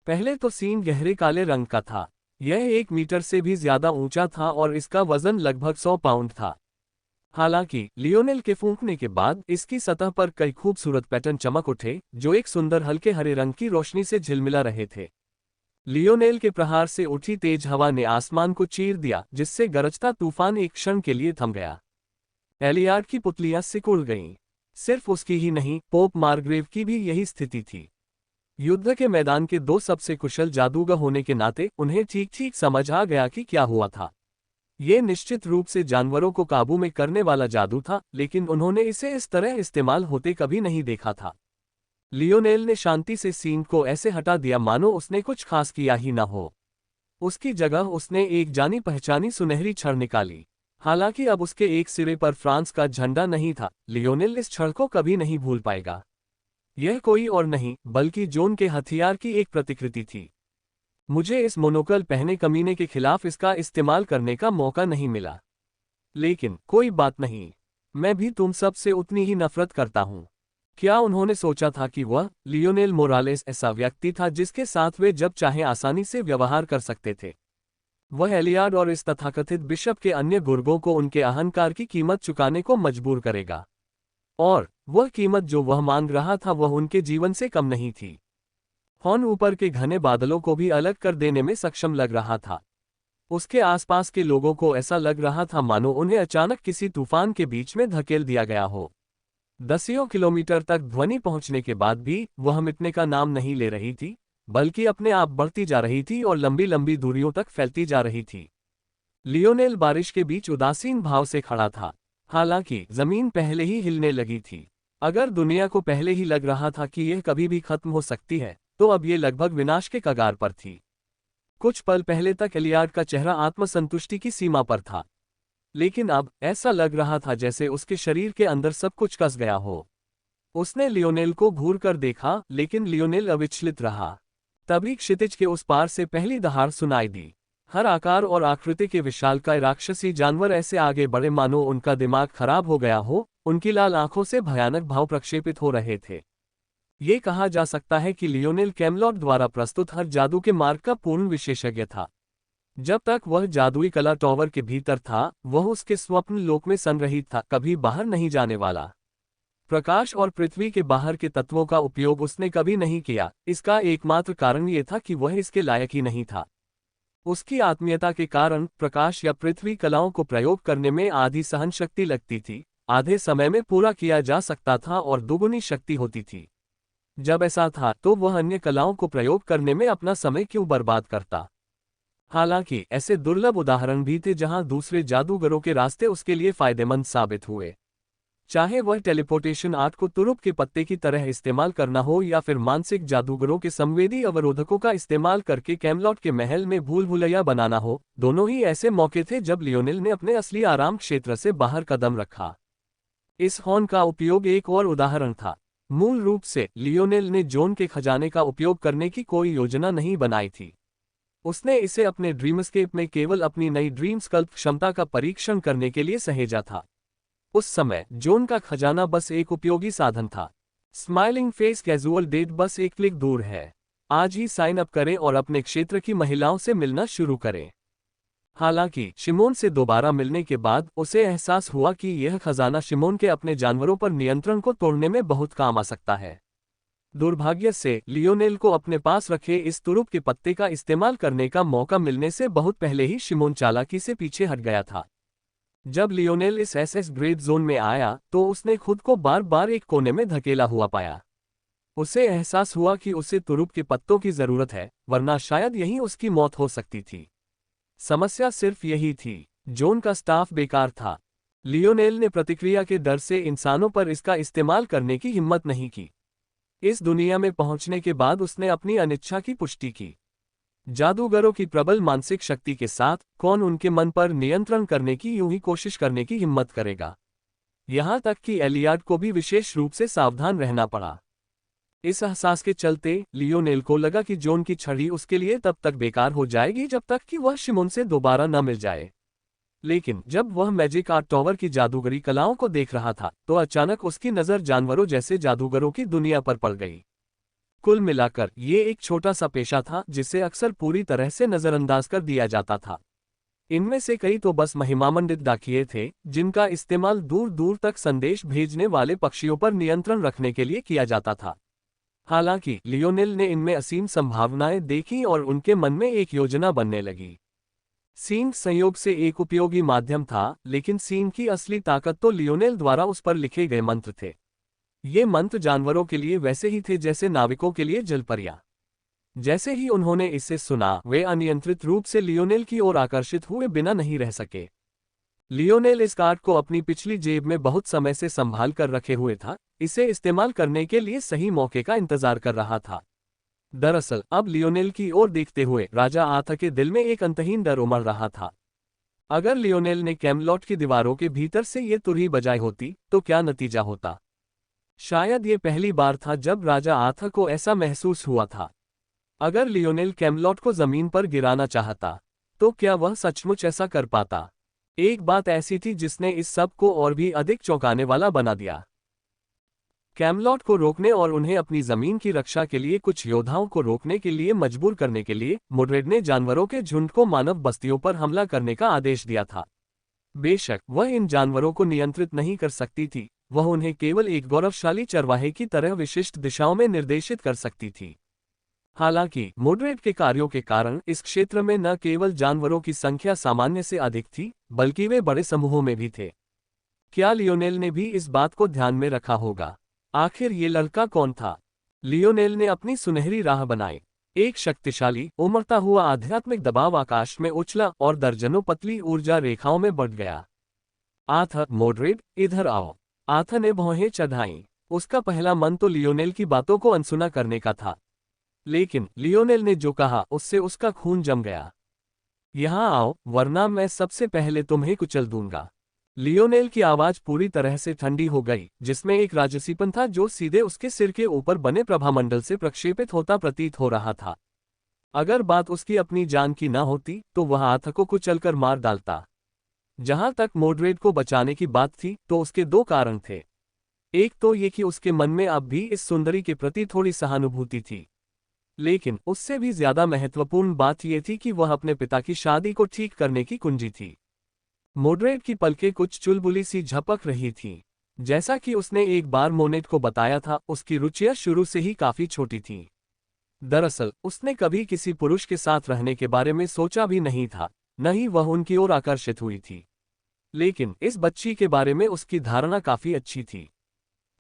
पहले तो सीन गहरे काले रंग का था। यह 1 मीटर से भी ज्यादा ऊंचा था और इसका वजन लगभग 100 पाउंड था। हालांकि लियोनेल के फूंकने के बाद इसकी सतह पर कई खूबसूरत पैटर्न चमक उठे जो एक सुंदर हल्के हरे रंग की रोशनी से झिलमिला रहे थे। लियोनेल के प्रहार से उठी तेज हवा ने आसमान को चीर दिया, जिससे गरजता तूफान एक क्षण के लिए थम गया। एलियाड की पुतलियां सिकुड़ गईं। सिर्फ उसकी ही नहीं, पोप मार्ग्रेव की भी यही स्थिति थी। युद्ध के मैदान के 2 सबसे कुशल जादूगर होने के नाते उन्हें ठीक ठीक समझ आ गया कि क्या हुआ था। ये निश्चित रूप से जानवरों को काबू में करने वाला जादू था, लेकिन उन्होंने इसे इस तरह इस्तेमाल होते कभी नहीं देखा था। लियोनेल ने शांति से सीन को ऐसे हटा दिया मानो उसने कुछ खास किया ही न हो। उसकी जगह उसने एक जानी पहचानी सुनहरी छड़ निकाली। हालांकि अब उसके एक सिरे पर फ्रांस का झंडा नहीं था, लियोनेल इस छड़ को कभी नहीं भूल पाएगा। यह कोई और नहीं बल्कि जोन के हथियार की एक प्रतिकृति थी। मुझे इस मोनोकल पहने कमीने के खिलाफ इसका इस्तेमाल करने का मौका नहीं मिला, लेकिन कोई बात नहीं, मैं भी तुम सब से उतनी ही नफरत करता हूं। क्या उन्होंने सोचा था कि वह लियोनेल मोरालेस ऐसा व्यक्ति था जिसके साथ वे जब चाहे आसानी से व्यवहार कर सकते थे? वह एलियाड और इस तथाकथित बिशप के अन्य गुर्गों को उनके अहंकार की कीमत चुकाने को मजबूर करेगा, और वह कीमत जो वह मांग रहा था वह उनके जीवन से कम नहीं थी। हॉर्न ऊपर के घने बादलों को भी अलग कर देने में सक्षम लग रहा था। उसके आसपास के लोगों को ऐसा लग रहा था मानो उन्हें अचानक किसी तूफान के बीच में धकेल दिया गया हो। दसियों किलोमीटर तक ध्वनि पहुंचने के बाद भी वह मिटने का नाम नहीं ले रही थी। बल्कि अपने आप बढ़ती जा रही थी और लंबी लंबी दूरियों तक फैलती जा रही थी। लियोनेल बारिश के बीच उदासीन भाव से खड़ा था। हालांकि जमीन पहले ही हिलने लगी थी। अगर दुनिया को पहले ही लग रहा था कि यह कभी भी खत्म हो सकती है, तो अब ये लगभग विनाश के कगार पर थी। कुछ पल पहले तक एलियाड का चेहरा आत्मसंतुष्टि की सीमा पर था, लेकिन अब ऐसा लग रहा था जैसे उसके शरीर के अंदर सब कुछ कस गया हो। उसने लियोनेल को घूर कर देखा, लेकिन लियोनेल अविचलित रहा। तभी क्षितिज के उस पार से पहली दहाड़ सुनाई दी। हर आकार और आकृति के विशालकाय राक्षसी जानवर ऐसे आगे बढ़े मानो उनका दिमाग खराब हो गया हो। उनकी लाल आंखों से भयानक भाव प्रक्षेपित हो रहे थे। ये कहा जा सकता है कि लियोनेल कैमलॉट द्वारा प्रस्तुत हर जादू के मार्ग का पूर्ण विशेषज्ञ था। जब तक वह जादुई कला टॉवर के भीतर था, वह उसके स्वप्न लोक में संग्रहित था, कभी बाहर नहीं जाने वाला। प्रकाश और पृथ्वी के बाहर के तत्वों का उपयोग उसने कभी नहीं किया। इसका एकमात्र कारण ये था कि वह इसके लायक ही नहीं था। उसकी आत्मीयता के कारण प्रकाश या पृथ्वी कलाओं को प्रयोग करने में आधी सहन शक्ति लगती थी, आधे समय में पूरा किया जा सकता था और दोगुनी शक्ति होती थी। जब ऐसा था तो वह अन्य कलाओं को प्रयोग करने में अपना समय क्यों बर्बाद करता। हालांकि ऐसे दुर्लभ उदाहरण भी थे जहां दूसरे जादूगरों के रास्ते उसके लिए फायदेमंद साबित हुए। चाहे वह टेलीपोर्टेशन आर्ट को तुरुप के पत्ते की तरह इस्तेमाल करना हो या फिर मानसिक जादूगरों के संवेदी अवरोधकों का इस्तेमाल करके कैमलॉट के महल में भूल भुलैया बनाना हो, दोनों ही ऐसे मौके थे जब लियोनेल ने अपने असली आराम क्षेत्र से बाहर कदम रखा। इस हॉर्न का उपयोग एक और उदाहरण था। मूल रूप से लियोनेल ने जोन के खजाने का उपयोग करने की कोई योजना नहीं बनाई थी। उसने इसे अपने ड्रीमस्केप में केवल अपनी नई ड्रीम स्कल्प क्षमता का परीक्षण करने के लिए सहेजा था। उस समय जोन का खजाना बस एक उपयोगी साधन था। स्माइलिंग फेस कैजुअल डेट बस एक क्लिक दूर है। आज ही साइन अप करें और अपने क्षेत्र की महिलाओं से मिलना शुरू करें। हालांकि शिमोन से दोबारा मिलने के बाद उसे एहसास हुआ कि यह खजाना शिमोन के अपने जानवरों पर नियंत्रण को तोड़ने में बहुत काम आ सकता है। दुर्भाग्य से लियोनेल को अपने पास रखे इस तुरुप के पत्ते का इस्तेमाल करने का मौका मिलने से बहुत पहले ही शिमोन चालाकी से पीछे हट गया था। जब लियोनेल इस एसएस ग्रेड जोन में आया तो उसने खुद को बार बार एक कोने में धकेला हुआ पाया। उसे एहसास हुआ कि उसे तुरुप के पत्तों की जरूरत है, वरना शायद यहीं उसकी मौत हो सकती थी। समस्या सिर्फ यही थी, जोन का स्टाफ बेकार था। लियोनेल ने प्रतिक्रिया के डर से इंसानों पर इसका इस्तेमाल करने की हिम्मत नहीं की। इस दुनिया में पहुंचने के बाद उसने अपनी अनिच्छा की पुष्टि की। जादूगरों की प्रबल मानसिक शक्ति के साथ कौन उनके मन पर नियंत्रण करने की यूं ही कोशिश करने की हिम्मत करेगा। यहां तक कि एलियाड को भी विशेष रूप से सावधान रहना पड़ा। इस एहसास के चलते लियोनेल को लगा कि जोन की छड़ी उसके लिए तब तक बेकार हो जाएगी जब तक कि वह शिमोन से दोबारा न मिल जाए। लेकिन जब वह मैजिक आर्ट टॉवर की जादूगरी कलाओं को देख रहा था तो अचानक उसकी नज़र जानवरों जैसे जादूगरों की दुनिया पर पड़ गई। कुल मिलाकर ये एक छोटा सा पेशा था जिसे अक्सर पूरी तरह से नज़रअंदाज कर दिया जाता था। इनमें से कई तो बस महिमामंडित डाकिये थे जिनका इस्तेमाल दूर दूर तक संदेश भेजने वाले पक्षियों पर नियंत्रण रखने के लिए किया जाता था। हालांकि लियोनेल ने इनमें असीम संभावनाएं देखी और उनके मन में एक योजना बनने लगी। सीन संयोग से एक उपयोगी माध्यम था, लेकिन सीन की असली ताकत तो लियोनेल द्वारा उस पर लिखे गए मंत्र थे। ये मंत्र जानवरों के लिए वैसे ही थे जैसे नाविकों के लिए जलपरियां। जैसे ही उन्होंने इसे सुना, वे अनियंत्रित रूप से लियोनेल की ओर आकर्षित हुए बिना नहीं रह सके। लियोनेल इस कार्ड को अपनी पिछली जेब में बहुत समय से संभाल कर रखे हुए था, इसे इस्तेमाल करने के लिए सही मौके का इंतजार कर रहा था। दरअसल अब लियोनेल की ओर देखते हुए राजा आर्थर के दिल में एक अंतहीन डर उमड़ रहा था। अगर लियोनेल ने कैमलॉट की दीवारों के भीतर से ये तुरही बजाई होती तो क्या नतीजा होता। शायद ये पहली बार था जब राजा आर्थर को ऐसा महसूस हुआ था। अगर लियोनेल कैमलॉट को जमीन पर गिराना चाहता तो क्या वह सचमुच ऐसा कर पाता। एक बात ऐसी थी जिसने इस सब को और भी अधिक चौंकाने वाला बना दिया। कैमलॉट को रोकने और उन्हें अपनी जमीन की रक्षा के लिए कुछ योद्धाओं को रोकने के लिए मजबूर करने के लिए मोड्रेड ने जानवरों के झुंड को मानव बस्तियों पर हमला करने का आदेश दिया था। बेशक वह इन जानवरों को नियंत्रित नहीं कर सकती थी, वह उन्हें केवल एक गौरवशाली चरवाहे की तरह विशिष्ट दिशाओं में निर्देशित कर सकती थी। हालांकि मोड्रेड के कार्यों के कारण इस क्षेत्र में न केवल जानवरों की संख्या सामान्य से अधिक थी, बल्कि वे बड़े समूहों में भी थे। क्या लियोनेल ने भी इस बात को ध्यान में रखा होगा? आखिर ये लड़का कौन था? लियोनेल ने अपनी सुनहरी राह बनाई। एक शक्तिशाली उमड़ता हुआ आध्यात्मिक दबाव आकाश में उछला और दर्जनों पतली ऊर्जा रेखाओं में बढ़ गया। आथ, मोड्रेड, इधर आओ। आथ ने भौहें चढ़ाईं। उसका पहला मन तो लियोनेल की बातों को अनसुना करने का था, लेकिन लियोनेल ने जो कहा उससे उसका खून जम गया। यहाँ आओ, वरना मैं सबसे पहले तुम्हें कुचल दूंगा। लियोनेल की आवाज पूरी तरह से ठंडी हो गई, जिसमें एक राजसीपन था जो सीधे उसके सिर के ऊपर बने प्रभामंडल से प्रक्षेपित होता प्रतीत हो रहा था। अगर बात उसकी अपनी जान की न होती तो वह आथ को कुचलकर मार डालता। जहां तक मोड्रेड को बचाने की बात थी तो उसके दो कारण थे। एक तो ये कि उसके मन में अब भी इस सुंदरी के प्रति थोड़ी सहानुभूति थी, लेकिन उससे भी ज्यादा महत्वपूर्ण बात यह थी कि वह अपने पिता की शादी को ठीक करने की कुंजी थी। मोड्रेड की पलकें कुछ चुलबुली सी झपक रही थीं। जैसा कि उसने एक बार मोनेट को बताया था, उसकी रुचियां शुरू से ही काफी छोटी थीं। दरअसल उसने कभी किसी पुरुष के साथ रहने के बारे में सोचा भी नहीं था, न ही वह उनकी ओर आकर्षित हुई थी। लेकिन इस बच्ची के बारे में उसकी धारणा काफी अच्छी थी।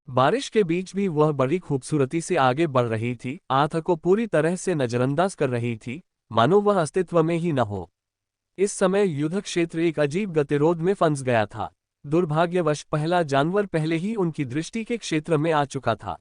बारिश के बीच भी वह बड़ी खूबसूरती से आगे बढ़ रही थी, आथ को पूरी तरह से नजरअंदाज कर रही थी, मानो वह अस्तित्व में ही न हो। इस समय युद्ध क्षेत्र एक अजीब गतिरोध में फंस गया था। दुर्भाग्यवश पहला जानवर पहले ही उनकी दृष्टि के क्षेत्र में आ चुका था।